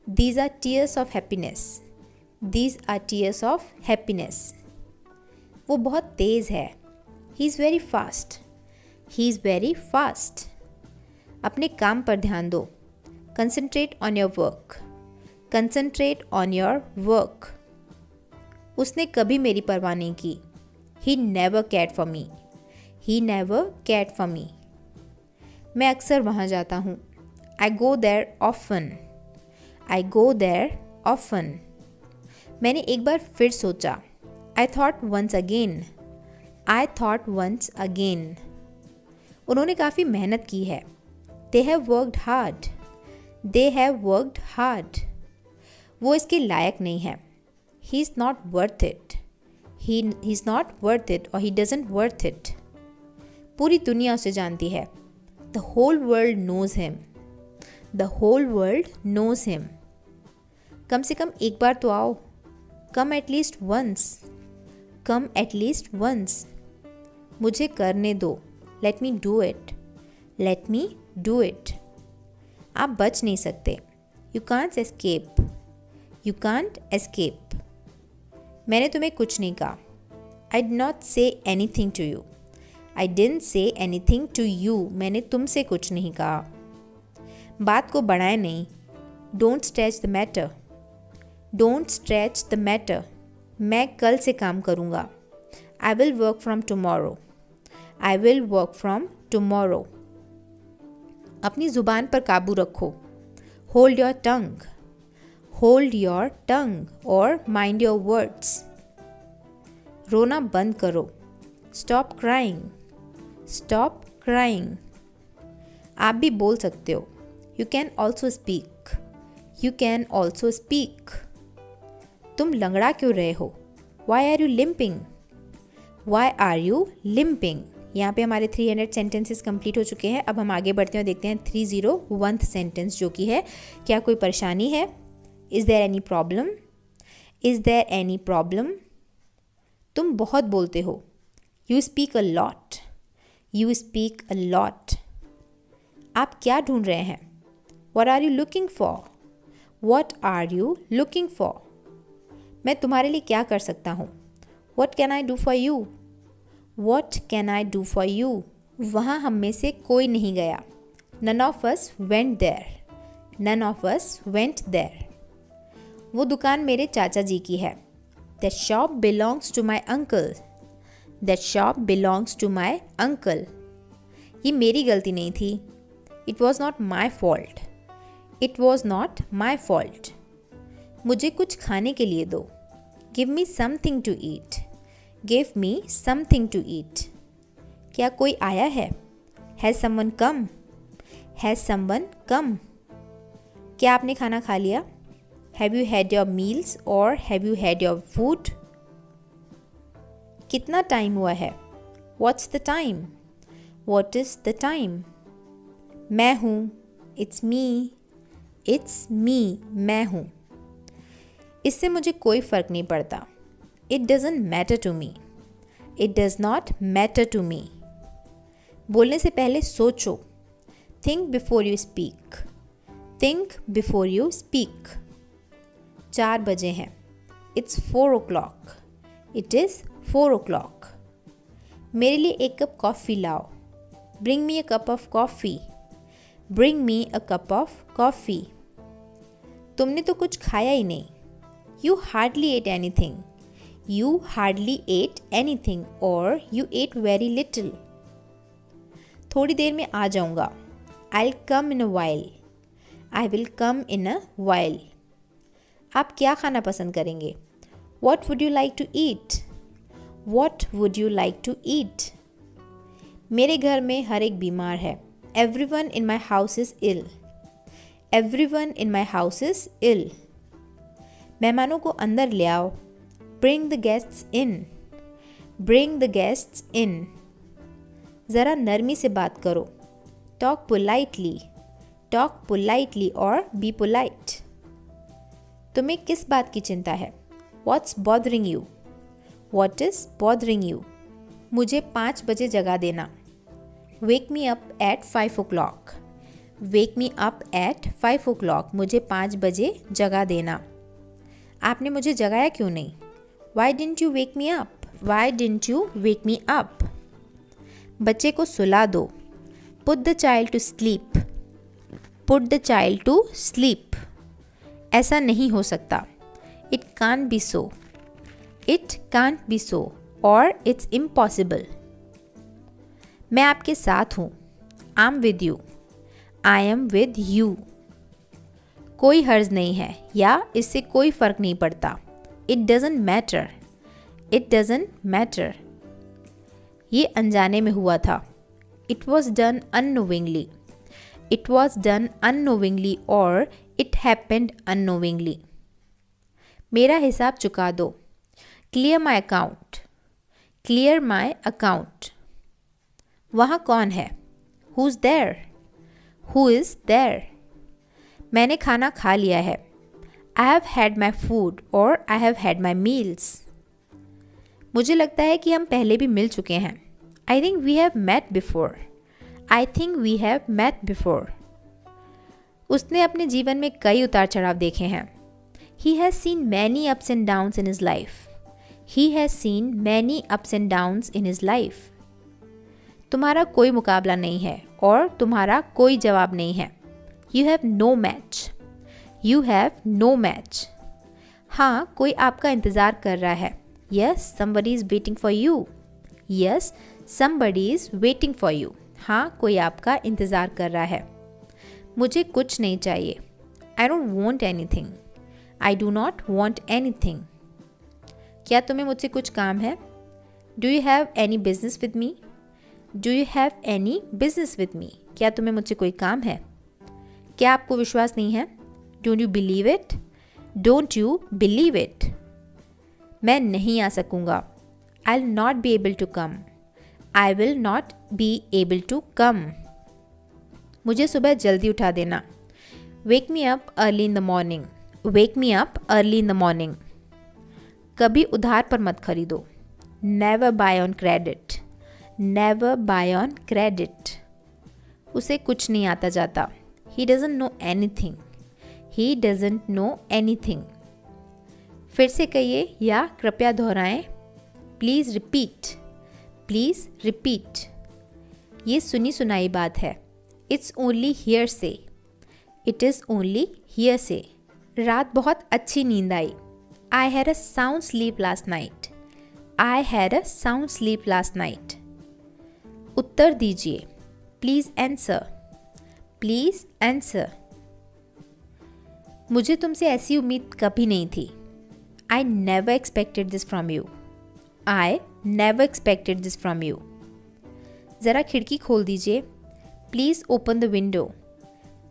these are tears of happiness, these are tears of happiness. वो बहुत तेज़ है, he is very fast, he is very fast. अपने काम पर ध्यान दो, concentrate on your work, concentrate on your work. उसने कभी मेरी परवाह नहीं की, he never cared for me, he never cared for me. मैं अक्सर वहाँ जाता हूँ, I go there often, I go there often. मैंने एक बार फिर सोचा, I thought once again, I thought once again. उन्होंने काफ़ी मेहनत की है, they have worked hard, they have worked hard. वो इसके लायक नहीं है, he is not worth it, he is not worth it और ही डजंट वर्थ इट। पूरी दुनिया उसे जानती है, the whole world knows him, the whole world knows him. कम से कम एक बार तो आओ, come at least once, come at least once. मुझे करने दो, let me do it, let me do it. आप बच नहीं सकते, you can't escape, you can't escape. मैंने तुम्हें कुछ नहीं कहा, I did not say anything to you, I didn't say anything to you. मैंने तुमसे कुछ नहीं कहा। बात को बढ़ाए नहीं, don't stretch the matter, don't stretch the matter. मैं कल से काम करूँगा, I will work from tomorrow, I will work from tomorrow. अपनी ज़ुबान पर काबू रखो, hold your tongue, hold your tongue और माइंड योर वर्ड्स। रोना बंद करो, स्टॉप क्राइंग, स्टॉप क्राइंग। आप भी बोल सकते हो, you can also speak, you can also speak. तुम लंगड़ा क्यों रहे हो, why are you limping, why are you limping. यहाँ पे हमारे 300 सेंटेंसेस कंप्लीट हो चुके हैं। अब हम आगे बढ़ते हैं और देखते हैं 301th सेंटेंस, जो कि है, क्या कोई परेशानी है, is there any problem, is there any problem. तुम बहुत बोलते हो, you speak a lot, you speak a lot. आप क्या ढूंढ रहे हैं, what are you looking for, what are you looking for. मैं तुम्हारे लिए क्या कर सकता हूँ, what can I do for you, what can I do for you. वहाँ हम में से कोई नहीं गया, none of us went there, none of us went there. वो दुकान मेरे चाचा जी की है, that shop belongs to my uncle, that shop belongs to my uncle. ये मेरी गलती नहीं थी, it was not my fault, it was not my fault. मुझे कुछ खाने के लिए दो, give me something to eat, give me something to eat. क्या कोई आया है, has someone come, has someone come. क्या आपने खाना खा लिया, have you had your meals और have you had your food. कितना टाइम हुआ है, what's the time, what is the time. मैं हूँ, इट्स मी, इट्स मी, मैं हूँ। इससे मुझे कोई फ़र्क नहीं पड़ता, it doesn't matter to me, it does not matter to me. बोलने से पहले सोचो, think before you speak, think before you speak. 4 बजे हैं, it's 4 o'clock, it is 4 o'clock। मेरे लिए एक कप कॉफ़ी लाओ, bring me a cup of coffee, bring me a cup of coffee. तुमने तो कुछ खाया ही नहीं, you hardly eight anything, you hardly ate anything or you ate very little, थोड़ी देर में आ जाऊँगा। I'll come in a while. I will come in a while. आप क्या खाना पसंद करेंगे? What would you like to eat? What would you like to eat? मेरे घर में हर एक बीमार है। Everyone in my house is ill. Everyone in my house is ill. मेहमानों को अंदर ले आओ। Bring the guests in. Bring the guests in. ज़रा नरमी से बात करो। Talk politely. Talk politely or be polite. तुम्हें किस बात की चिंता है? What's bothering you? What is bothering you? मुझे 5 बजे जगा देना। Wake me up at 5 o'clock. Wake me up at 5 o'clock. मुझे 5 बजे जगा देना। आपने मुझे जगाया क्यों नहीं? Why didn't you wake me up? Why didn't you wake me up? बच्चे को सुला दो। Put the child to sleep. Put the child to sleep. ऐसा नहीं हो सकता। It can't be so. It can't be so. Or it's impossible. मैं आपके साथ हूँ। I'm with you. I am with you. कोई हर्ज नहीं है या इससे कोई फ़र्क नहीं पड़ता। It doesn't matter. It doesn't matter. ये अनजाने में हुआ था। It was done unknowingly. It was done unknowingly or it happened unknowingly. मेरा हिसाब चुका दो। Clear my account. Clear my account. वहाँ कौन है? Who's there? Who is there? मैंने खाना खा लिया है। I have had my food or I have had my meals. मुझे लगता है कि हम पहले भी मिल चुके हैं। I think we have met before. I think we have met before. उसने अपने जीवन में कई उतार चढ़ाव देखे हैं। He has seen many ups and downs in his life. He has seen many ups and downs in his life. तुम्हारा कोई मुकाबला नहीं है और तुम्हारा कोई जवाब नहीं है। You have no match. You have no match. हाँ, कोई आपका इंतज़ार कर रहा है। Yes, somebody is waiting for you. Yes, somebody is waiting for you. हाँ, कोई आपका इंतज़ार कर रहा है। मुझे कुछ नहीं चाहिए। I don't want anything. I do not want anything. क्या तुम्हें मुझसे कुछ काम है? Do you have any business with me? Do you have any business with me? क्या तुम्हें मुझसे कोई काम है? क्या आपको विश्वास नहीं है? Don't you believe it? Don't you believe it? मैं नहीं आ सकूँगा। I'll not be able to come. I will not be able to come. मुझे सुबह जल्दी उठा देना। Wake me up early in the morning. Wake me up early in the morning. कभी उधार पर मत खरीदो। Never buy on credit. Never buy on credit. उसे कुछ नहीं आता जाता। He doesn't know anything. He doesn't know anything. फिर से कहिए या कृपया दोहराएं। Please repeat. Please repeat. ये सुनी सुनाई बात है। It's only hearsay. It is only hearsay. रात बहुत अच्छी नींद आई। I had a sound sleep last night. I had a sound sleep last night. उत्तर दीजिए। Please answer. Please answer. मुझे तुमसे ऐसी उम्मीद कभी नहीं थी। I never expected this from you. I never expected this from you. ज़रा खिड़की खोल दीजिए। Please open the window.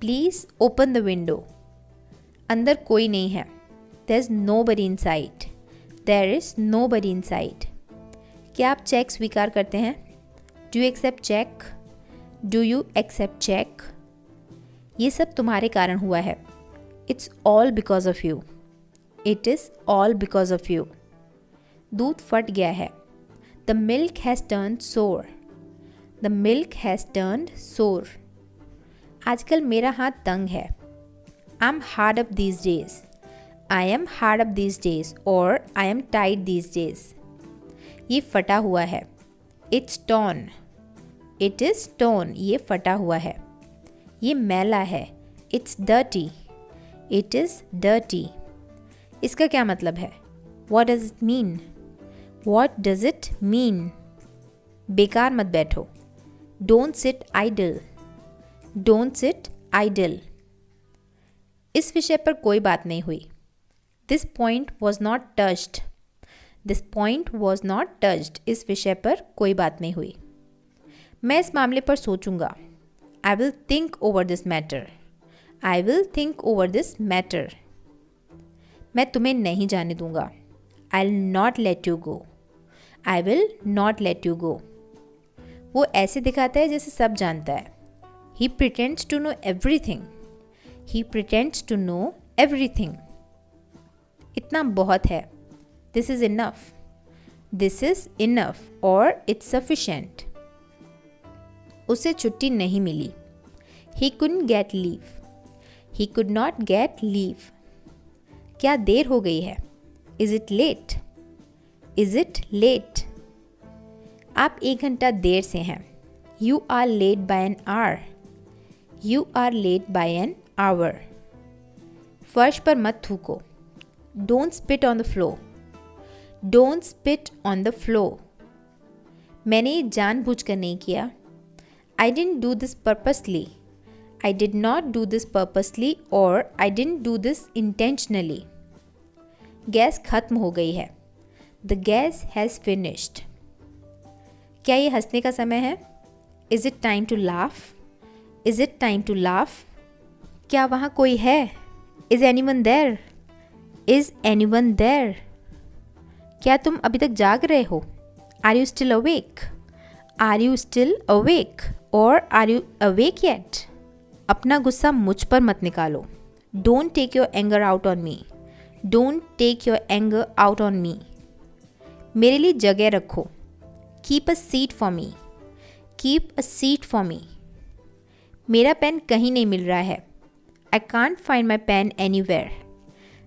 Please open the window. अंदर कोई नहीं है। There's nobody inside. There is nobody inside. क्या आप चेक स्वीकार करते हैं? Do you accept check? Do you accept check? ये सब तुम्हारे कारण हुआ है। It's all because of you. It is all because of you. दूध फट गया है। The milk has turned sour. The milk has turned sour. आजकल मेरा हाथ तंग है। I'm hard up these days. I am hard up these days or I am tight these days. ये फटा हुआ है। It's torn. It is torn. ये फटा हुआ है। ये मैला है। It's dirty. It is dirty. इसका क्या मतलब है? What does it mean? What does it mean? बेकार मत बैठो। Don't sit idle, don't sit idle. इस विषय पर कोई बात नहीं हुई। This point was not touched, this point was not touched. इस विषय पर कोई बात नहीं हुई। मैं इस मामले पर सोचूंगा। I will think over this matter, I will think over this matter. मैं तुम्हें नहीं जाने दूंगा। I will not let you go, I will not let you go. वो ऐसे दिखाता है जैसे सब जानता है। He pretends to know everything, he pretends to know everything. इतना बहुत है। This is enough, this is enough और इट्स सफिशेंट। उसे छुट्टी नहीं मिली। He couldn't gate leave, he could not get leave. क्या देर हो गई है? Is it late, is it late. आप 1 घंटा देर से हैं। You are late by an hour, you are late by an hour. फर्श पर मत थूको। Don't spit on the floor, don't spit on the floor. मैंने ये जानबूझकर नहीं किया। I didn't do this purposely, I did not do this purposely और I didn't do this intentionally. Gas खत्म हो गई है। The gas has finished. क्या ये हंसने का समय है? Is it time to laugh, is it time to laugh. क्या वहाँ कोई है? Is anyone there, is anyone there. क्या तुम अभी तक जाग रहे हो? Are you still awake, are you still awake और आर यू अवेक येट। अपना गुस्सा मुझ पर मत निकालो। Don't take your anger out on me, don't take your anger out on me. मेरे लिए जगह रखो। Keep a seat for me, keep a seat for me. मेरा पेन कहीं नहीं मिल रहा है। I can't find my pen anywhere,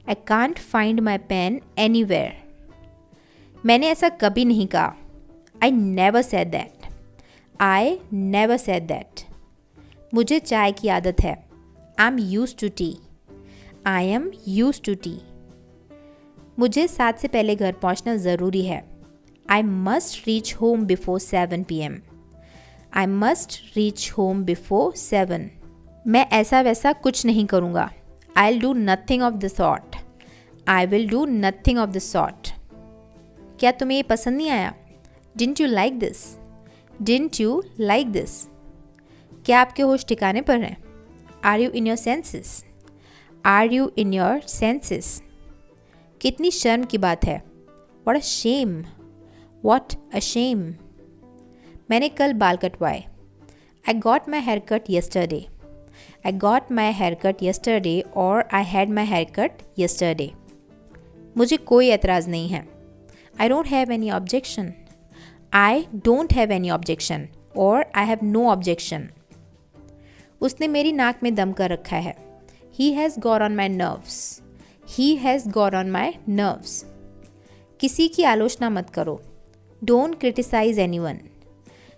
I can't find my pen anywhere. मैंने ऐसा कभी नहीं कहा। I never said that, I never said that. मुझे चाय की आदत है। I am use to tea, I am use to tea. मुझे 7 से पहले घर पहुंचना ज़रूरी है। I must reach home before 7 PM, I must reach home before 7। मैं ऐसा वैसा कुछ नहीं करूँगा। I will do nothing of the sort, I will do nothing of the sort. क्या तुम्हें ये पसंद नहीं आया? Didn't you like this, didn't you like this. क्या आपके होश ठिकाने पर हैं? Are you in your senses, are you in your senses. कितनी शर्म की बात है। What a shame, what a shame. मैंने कल बाल कटवाए। I got my hair cut yesterday, I got my hair cut yesterday और I had my hair cut yesterday. मुझे कोई एतराज़ नहीं है। I don't have any objection, I don't have any objection और आई हैव नो ऑब्जेक्शन। उसने मेरी नाक में दम कर रखा है। He has got on my nerves, he has got on my nerves. किसी की आलोचना मत करो। Don't criticise anyone,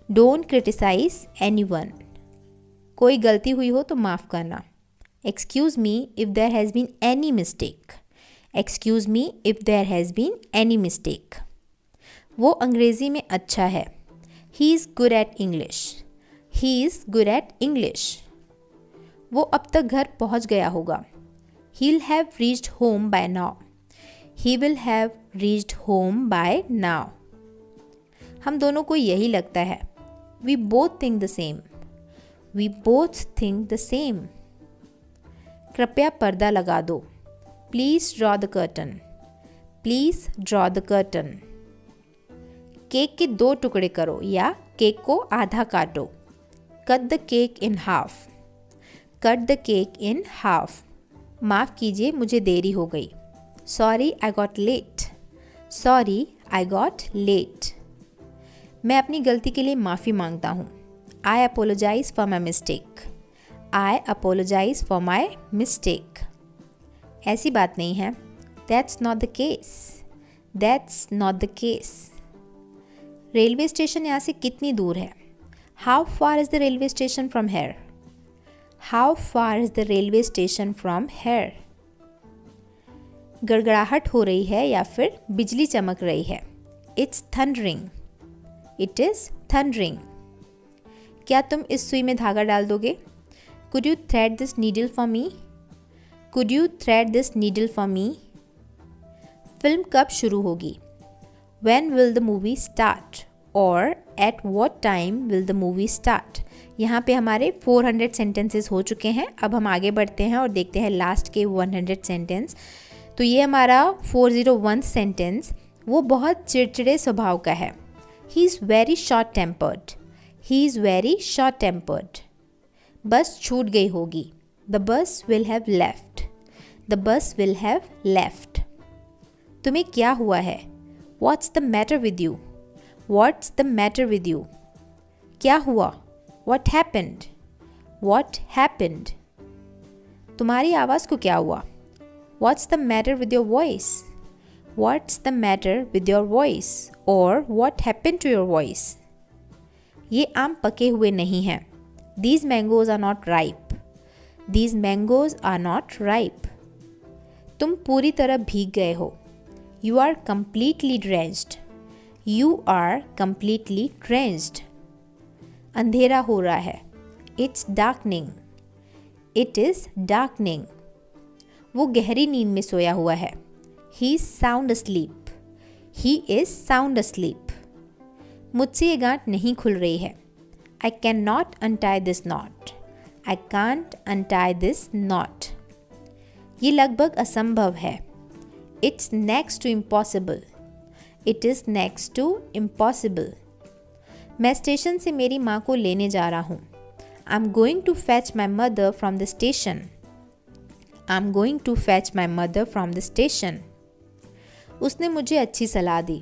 don't criticise anyone. कोई गलती हुई हो तो माफ़ करना। Excuse me if there has been any mistake, excuse me if there has been any mistake. वो अंग्रेज़ी में अच्छा है। He is good at English, he is good at English. वो अब तक घर पहुंच गया होगा। He'll have reached home by now, he will have reached home by now। हम दोनों को यही लगता है। We both think the same, we both think the same। कृपया पर्दा लगा दो। Please draw the curtain, please draw the curtain। Cake के 2 टुकड़े करो या केक को आधा काटो। Cut the cake in half, cut the cake in half। माफ़ कीजिए मुझे देरी हो गई। Sorry I got late, sorry I got late. मैं अपनी गलती के लिए माफ़ी मांगता हूँ। I apologise for my mistake, I apologise for my mistake. ऐसी बात नहीं है। That's not the case, that's not the case. Railway station यहाँ से कितनी दूर है? How far is the railway station from here, how far is the railway station from here. गड़गड़ाहट हो रही है या फिर बिजली चमक रही है। It's thundering, it is thundering. क्या तुम इस सुई में धागा डाल दोगे? Could you thread this needle for me? Could you thread this needle for me? Film कब शुरू होगी? When will the movie start? Or at what time will the movie start? यहाँ पे हमारे 400 सेंटेंसेस हो चुके हैं. अब हम आगे बढ़ते हैं और देखते हैं लास्ट के 100 सेंटेंस. तो ये हमारा 401 सेंटेंस वो बहुत चिड़चिड़े स्वभाव का है. He is very short tempered. He is very short tempered. बस छूट गई होगी. The bus will have left. The bus will have left. तुम्हें क्या हुआ है? What's the matter with you? What's the matter with you? क्या हुआ? What happened? What happened? तुम्हारी आवाज़ को क्या हुआ? What's the matter with your voice? What's the matter with your voice? Or what happened to your voice? ये आम पके हुए नहीं हैं. These mangoes are not ripe. These mangoes are not ripe. तुम पूरी तरह भीग गए हो. You are completely drenched. You are completely drenched. अंधेरा हो रहा है. It's darkening. It is darkening. वो गहरी नींद में सोया हुआ है. He is sound asleep. He is sound asleep. मुझसे ये गांठ नहीं खुल रही है. I cannot untie this knot. I can't untie this knot. ये लगभग असंभव है. It's next to impossible. It is next to impossible. मैं स्टेशन से मेरी माँ को लेने जा रहा हूँ. I'm going to fetch my mother from the station. I'm going to fetch my mother from the station. उसने मुझे अच्छी सलाह दी.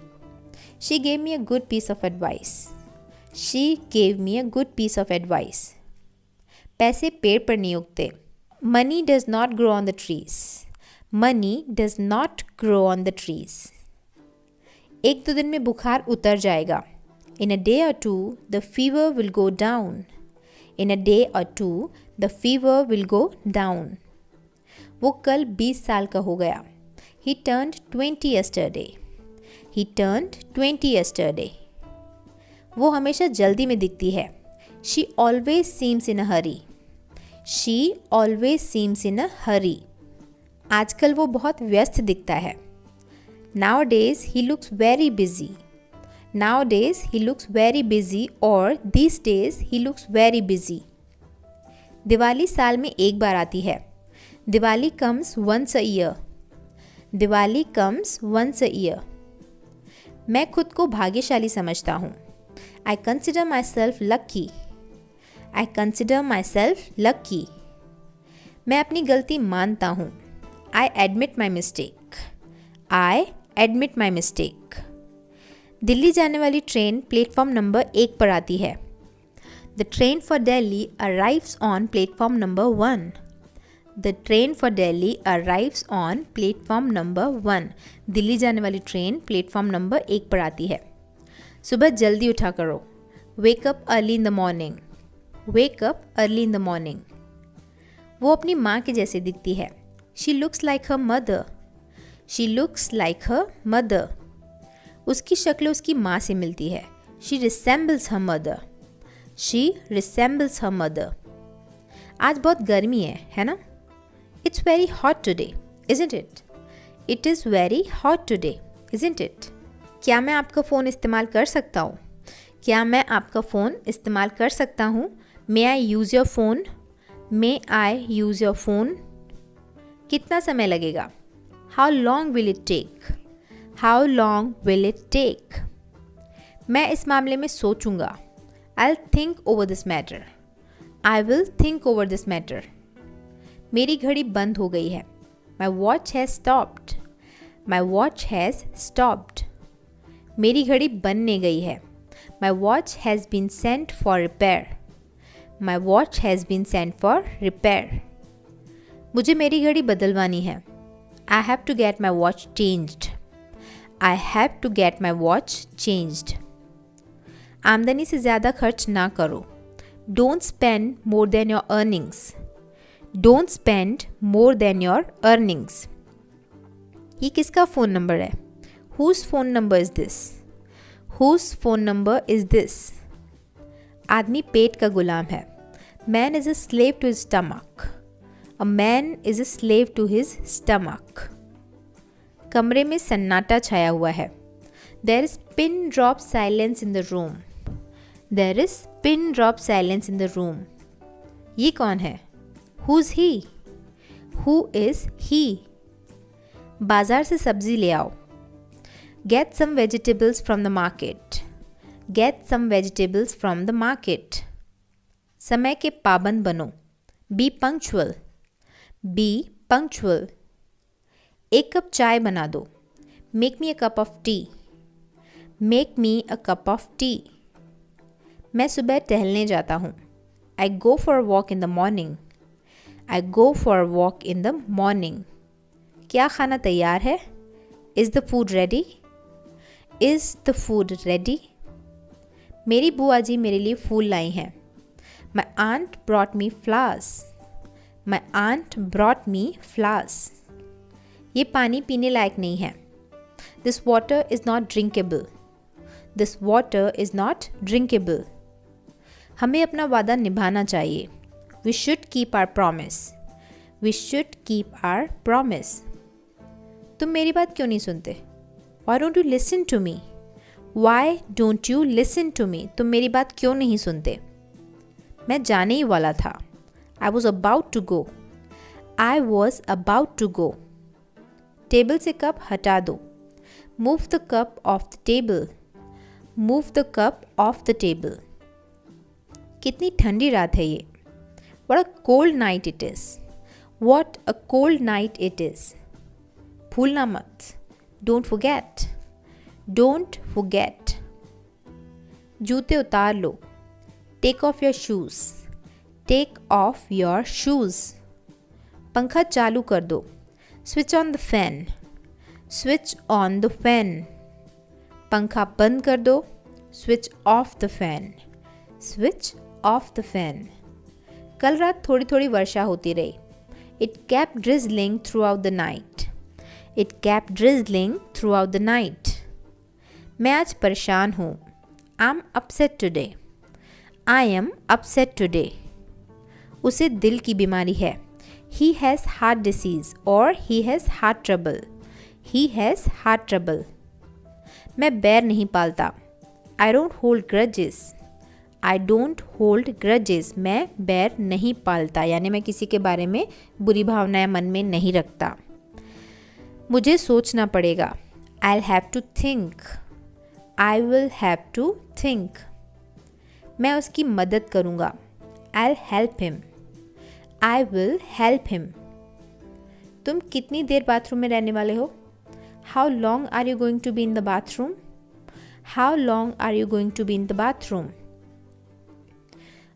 She gave me a good piece of advice. She gave me a good piece of advice. पैसे पेड़ पर नहीं उगते. Money does not grow on the trees. Money does not grow on the trees. एक दो दिन में बुखार उतर जाएगा. In a day or two, the fever will go down. In a day or two, the fever will go down. वो कल 20 साल का हो गया. He turned 20 yesterday. He turned 20 yesterday. वो हमेशा जल्दी में दिखती है. She always seems in a hurry. She always seems in a hurry. आजकल वो बहुत व्यस्त दिखता है. Nowadays he looks very busy. Nowadays he looks very busy or these days he looks very busy. Diwali साल में एक बार आती है. Diwali comes once a year. Diwali comes once a year. मैं खुद को भाग्यशाली समझता हूँ. I consider myself lucky. I consider myself lucky. मैं अपनी गलती मानता हूँ. I admit my mistake. I admit my mistake. Delhi जाने वाली ट्रेन प्लेटफॉर्म नंबर 1 पर आती है. The train for Delhi arrives on platform number 1. The train for Delhi arrives on platform number 1. Delhi जाने वाली ट्रेन प्लेटफॉर्म नंबर 1 पर आती है. सुबह जल्दी उठा करो. Wake up early in the morning. Wake up early in the morning. वो अपनी माँ के जैसे दिखती है. She looks like her mother. She looks like her mother. उसकी शक्ल उसकी माँ से मिलती है. She resembles her mother. She resembles her mother. आज बहुत गर्मी है ना? It's very hot today, isn't it? It is very hot today, isn't it? क्या मैं आपका फ़ोन इस्तेमाल कर सकता हूँ? क्या मैं आपका फ़ोन इस्तेमाल कर सकता हूँ? May I use your phone? May I use your phone? कितना समय लगेगा? How long will it take? How long will it take? मैं इस मामले में सोचूंगा. I'll think over this matter. I will think over this matter. मेरी घड़ी बंद हो गई है. My watch has stopped. My watch has stopped. मेरी घड़ी बनने गई है. My watch has been sent for repair. My watch has been sent for repair. मुझे मेरी घड़ी बदलवानी है. I have to get my watch changed. I have to get my watch changed. आमदनी से ज़्यादा खर्च ना करो. Don't spend more than your earnings. Don't spend more than your earnings. ये किसका फ़ोन नंबर है? Whose phone number is this? Whose phone number is this? आदमी पेट का गुलाम है। Man is a slave to his stomach. A man is a slave to his stomach. कमरे में सन्नाटा छाया हुआ है। There is pin drop silence in the room. There is pin drop silence in the room. ये कौन है? Who is he? Who is he? बाजार से सब्जी ले आओ। Get some vegetables from the market. Get some vegetables from the market. समय के पाबंद बनो। Be punctual. Be punctual. एक कप चाय बना दो। Make me a cup of tea. Make me a cup of tea. मैं सुबह टहलने जाता हूँ। I go for a walk in the morning. I go for a walk in the morning. क्या खाना तैयार है? Is the food ready? Is the food ready? मेरी बुआ जी मेरे लिए फूल लाई हैं। My aunt brought me flowers. My aunt brought me flowers. ये पानी पीने लायक नहीं है। This water is not drinkable. This water is not drinkable. हमें अपना वादा निभाना चाहिए। We should keep our promise. We should keep our promise. तुम मेरी बात क्यों नहीं सुनते? Why don't you listen to me? Why don't you listen to me? तुम मेरी बात क्यों नहीं सुनते? मैं जाने ही वाला था। I was about to go. I was about to go. Table से कप हटा दो। Move the cup off the table. Move the cup off the table. कितनी ठंडी रात है ये। What a cold night it is. What a cold night it is. भूलना मत। Don't forget. Don't forget. जूते उतार लो। Take off your shoes. Take off your shoes. पंखा चालू कर दो। Switch on the fan. Switch on the fan. पंखा बंद कर दो। Switch off the fan. Switch off the fan. कल रात थोड़ी थोड़ी वर्षा होती रही। It kept drizzling throughout the night. It kept drizzling throughout the night. मैं आज परेशान हूँ। I'm upset today. I am upset today. उसे दिल की बीमारी है। He has heart disease or he has heart trouble. He has heart trouble. मैं बैर नहीं पालता। I don't hold grudges. I don't hold grudges. मैं बैर नहीं पालता, यानी मैं किसी के बारे में बुरी भावनाएं मन में नहीं रखता। मुझे सोचना पड़ेगा। I'll have to think. I will have to think. मैं उसकी मदद करूँगा। I'll help him. I will help him. तुम कितनी देर बाथरूम में रहने वाले हो? How long are you going to be in the bathroom? How long are you going to be in the bathroom?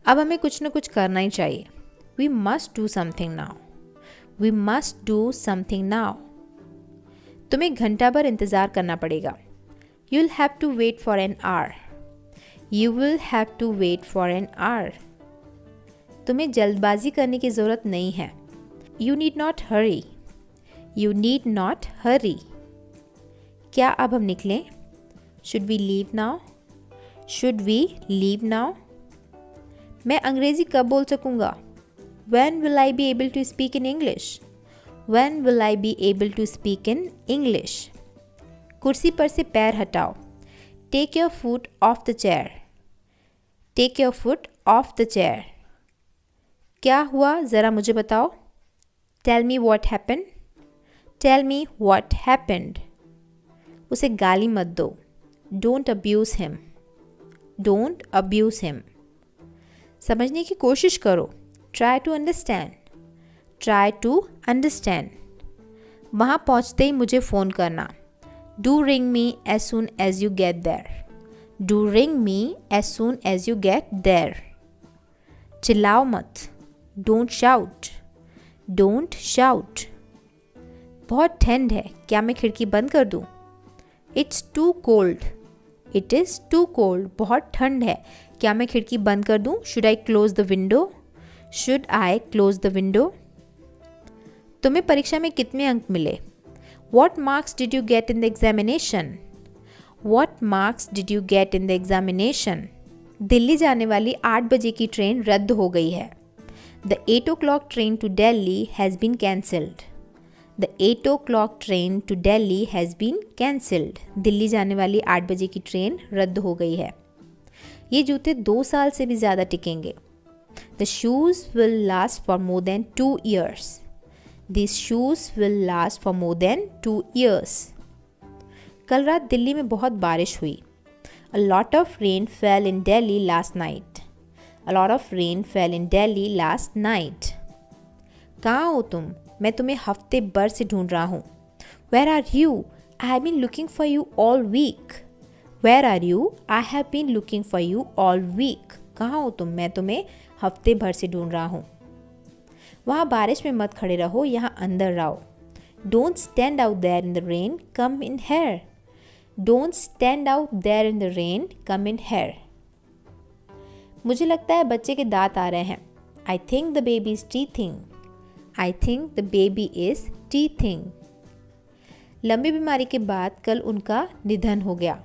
अब हमें कुछ न कुछ करना ही चाहिए। We must do something now. We must do something now. तुम्हें घंटा भर इंतज़ार करना पड़ेगा। You'll have to wait for an hour. You will have to wait for an hour. तुम्हें जल्दबाजी करने की ज़रूरत नहीं है। You need not hurry. You need not hurry. क्या अब हम निकलें? Should we leave now? Should we leave now? मैं अंग्रेज़ी कब बोल सकूँगा? When will I be able to speak in English? When will I be able to speak in English? कुर्सी पर से पैर हटाओ। Take your foot off the chair. Take your foot off the chair. क्या हुआ ज़रा मुझे बताओ? Tell me what happened. Tell me what happened. उसे गाली मत दो। Don't abuse him. Don't abuse him. समझने की कोशिश करो। Try to understand. Try to understand. वहाँ पहुँचते ही मुझे फ़ोन करना। Do ring me as soon as you get there. Do ring me as soon as you get there. चिल्लाओ मत। Don't shout. Don't shout. बहुत ठंड है, क्या मैं खिड़की बंद कर दूँ? It's too cold. It is too cold. बहुत ठंड है, क्या मैं खिड़की बंद कर दूँ? Should I close the window? Should I close the window? तुम्हें परीक्षा में कितने अंक मिले? What marks did you get in the examination? What marks did you get in the examination? Delhi जाने वाली 8 बजे की ट्रेन रद्द हो गई है। The 8 o'clock train to Delhi has been cancelled. The 8 o'clock train to Delhi has been cancelled. Delhi जाने वाली 8 बजे की ट्रेन रद्द हो गई है। ये जूते 2 साल से भी ज़्यादा टिकेंगे। The shoes will last for more than 2 years। These shoes will last for more than 2 years। कल रात दिल्ली में बहुत बारिश हुई। A lot of rain fell in Delhi last night। A lot of rain fell in Delhi last night। कहाँ हो तुम? मैं तुम्हें हफ्ते भर से ढूंढ रहा हूँ। Where are you? I have been looking for you all week। Where are you? I have been looking for you all week। कहाँ हो तुम? मैं तुम्हें हफ्ते भर से ढूंढ रहा हूँ। वहाँ बारिश में मत खड़े रहो, यहाँ अंदर रहो। Don't stand out there in the rain, come in here। Don't stand out there in the rain, come in here। मुझे लगता है बच्चे के दांत आ रहे हैं। I think the baby is teething। I think the baby is teething। लंबी बीमारी के बाद कल उनका निधन हो गया।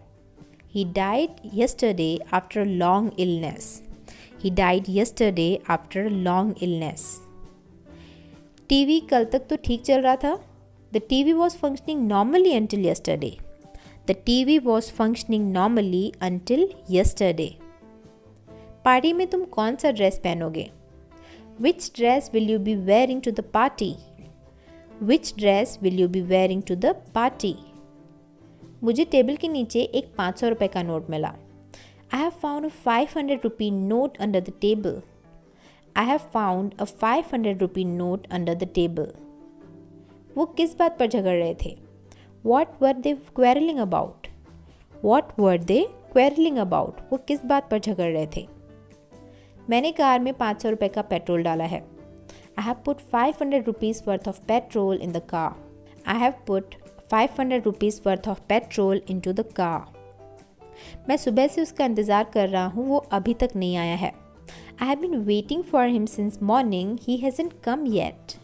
He died yesterday after a long illness। He died yesterday after a long illness। TV कल तक तो ठीक चल रहा था। The TV was functioning normally until yesterday। The TV was functioning normally until yesterday। Party में तुम कौन सा dress पहनोगे? Which dress will you be wearing to the party? Which dress will you be wearing to the party? मुझे table के नीचे एक 500 रुपये का नोट मिला। I have found a 500 rupee note under the table। I have found a 500 rupee note under the table। वो किस बात पर झगड़ रहे थे? What were they quarreling about? What were they quarreling about? वो किस बात पर झगड़ रहे थे? मैंने कार में 500 रुपये का पेट्रोल डाला है। I have put 500 rupees worth of petrol in the car। I have put 500 rupees worth of petrol into the car। मैं सुबह से उसका इंतज़ार कर रहा हूँ, वो अभी तक नहीं आया है। I have been waiting for him since morning, he hasn't come yet।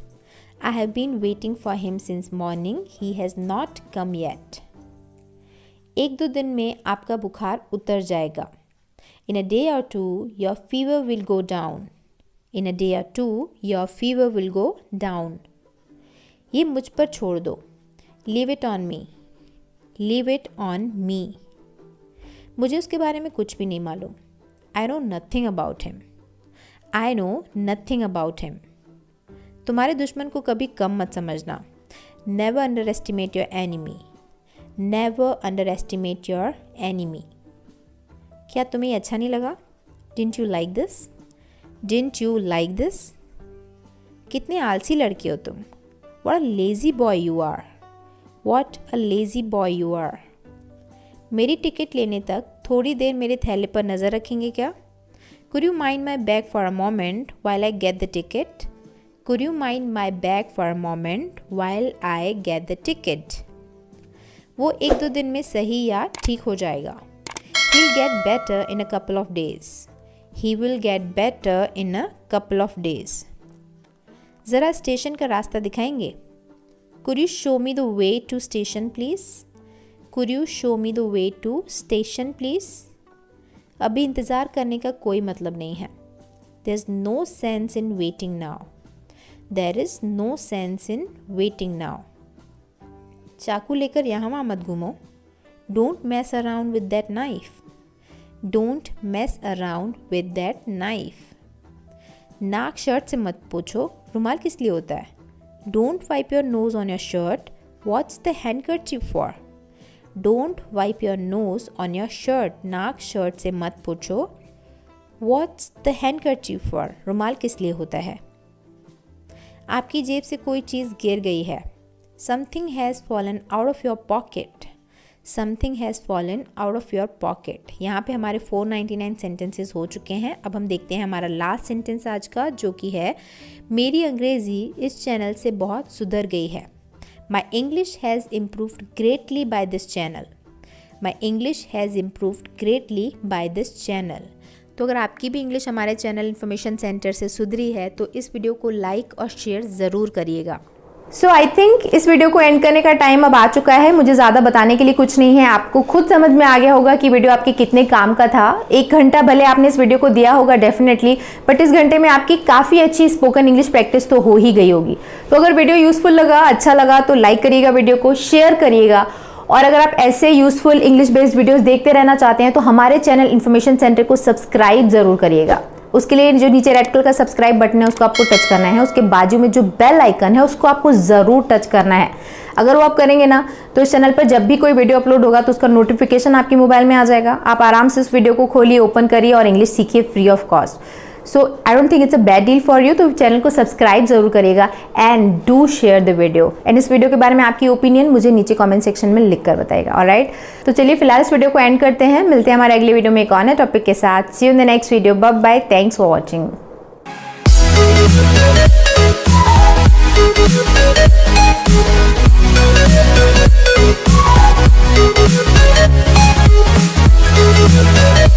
I have been waiting for him since morning, he has not come yet। 1-2 दिन में आपका बुखार उतर जाएगा। In a day or two, your fever will go down। In a day or two, your fever will go down। ये मुझ पर छोड़ दो। Leave it on me। Leave it on me। मुझे उसके बारे में कुछ भी नहीं मालूम। I know nothing about him। I know nothing about him। तुम्हारे दुश्मन को कभी कम मत समझना। Never underestimate your enemy। Never underestimate your enemy। क्या तुम्हें ये अच्छा नहीं लगा? Didn't you like this? Didn't you like this? कितने आलसी लड़के हो तुम। What a lazy boy you are। What a lazy boy you are। मेरी टिकट लेने तक थोड़ी देर मेरे थैले पर नज़र रखेंगे क्या? Could you mind my bag for a moment while I get the ticket? Could you mind my bag for a moment while I get the ticket? वो 1-2 दिन में सही या ठीक हो जाएगा। He'll get better in a couple of days। He will get better in a couple of days। ज़रा station का रास्ता दिखाएंगे? Could you show me the way to station please? Could you show me the way to station please? अभी इंतज़ार करने का कोई मतलब नहीं है। There is no sense in waiting now। There is no sense in waiting now। चाकू लेकर यहाँ वहाँ मत घूमो। Don't mess around with that knife। Don't mess around with that knife। नाक शर्ट से मत पोछो, रुमाल किस लिए होता है? Don't wipe your nose on your shirt। What's the handkerchief for? Don't wipe your nose on your shirt। नाक shirt से मत पूछो। What's the handkerchief for? रुमाल किस लिए होता है? आपकी जेब से कोई चीज़ गिर गई है। Something has fallen out of your pocket। Something has fallen out of your pocket। यहाँ पे हमारे 499 सेंटेंसेस हो चुके हैं। अब हम देखते हैं हमारा लास्ट सेंटेंस आज का, जो कि है मेरी अंग्रेज़ी इस चैनल से बहुत सुधर गई है। My English has improved greatly by this channel। My English has improved greatly by this channel। तो अगर आपकी भी इंग्लिश हमारे चैनल इन्फॉर्मेशन सेंटर से सुधरी है तो इस वीडियो को लाइक और शेयर ज़रूर करिएगा। सो आई थिंक इस वीडियो को एंड करने का टाइम अब आ चुका है। मुझे ज़्यादा बताने के लिए कुछ नहीं है, आपको खुद समझ में आ गया होगा कि वीडियो आपके कितने काम का था। 1 घंटा भले आपने इस वीडियो को दिया होगा डेफिनेटली, बट इस घंटे में आपकी काफ़ी अच्छी स्पोकन इंग्लिश प्रैक्टिस तो हो ही गई होगी। तो अगर वीडियो यूजफुल लगा, अच्छा लगा तो लाइक करिएगा, वीडियो को शेयर करिएगा। और अगर आप ऐसे यूजफुल इंग्लिश बेस्ड वीडियोस देखते रहना चाहते हैं तो हमारे चैनल इन्फॉर्मेशन सेंटर को सब्सक्राइब जरूर करिएगा। उसके लिए जो नीचे रेड कलर का सब्सक्राइब बटन है उसको आपको टच करना है, उसके बाजू में जो बेल आइकन है उसको आपको ज़रूर टच करना है। अगर वो आप करेंगे ना तो इस चैनल पर जब भी कोई वीडियो अपलोड होगा तो उसका नोटिफिकेशन आपके मोबाइल में आ जाएगा। आप आराम से इस वीडियो को खोलिए, ओपन करिए और इंग्लिश सीखिए free of cost. So I don't think it's a bad deal for you. तो चैनल को सब्सक्राइब जरूर करिएगा and do share the video. And इस वीडियो के बारे में आपकी ओपिनियन मुझे नीचे कमेंट सेक्शन में लिख कर बताइएगा। ऑलराइट, तो चलिए फिलहाल इस वीडियो को एंड करते हैं। मिलते हैं हमारे अगले वीडियो में एक और नए टॉपिक के साथ। See you in the next video. Bye bye, thanks for watching. We'll be right back.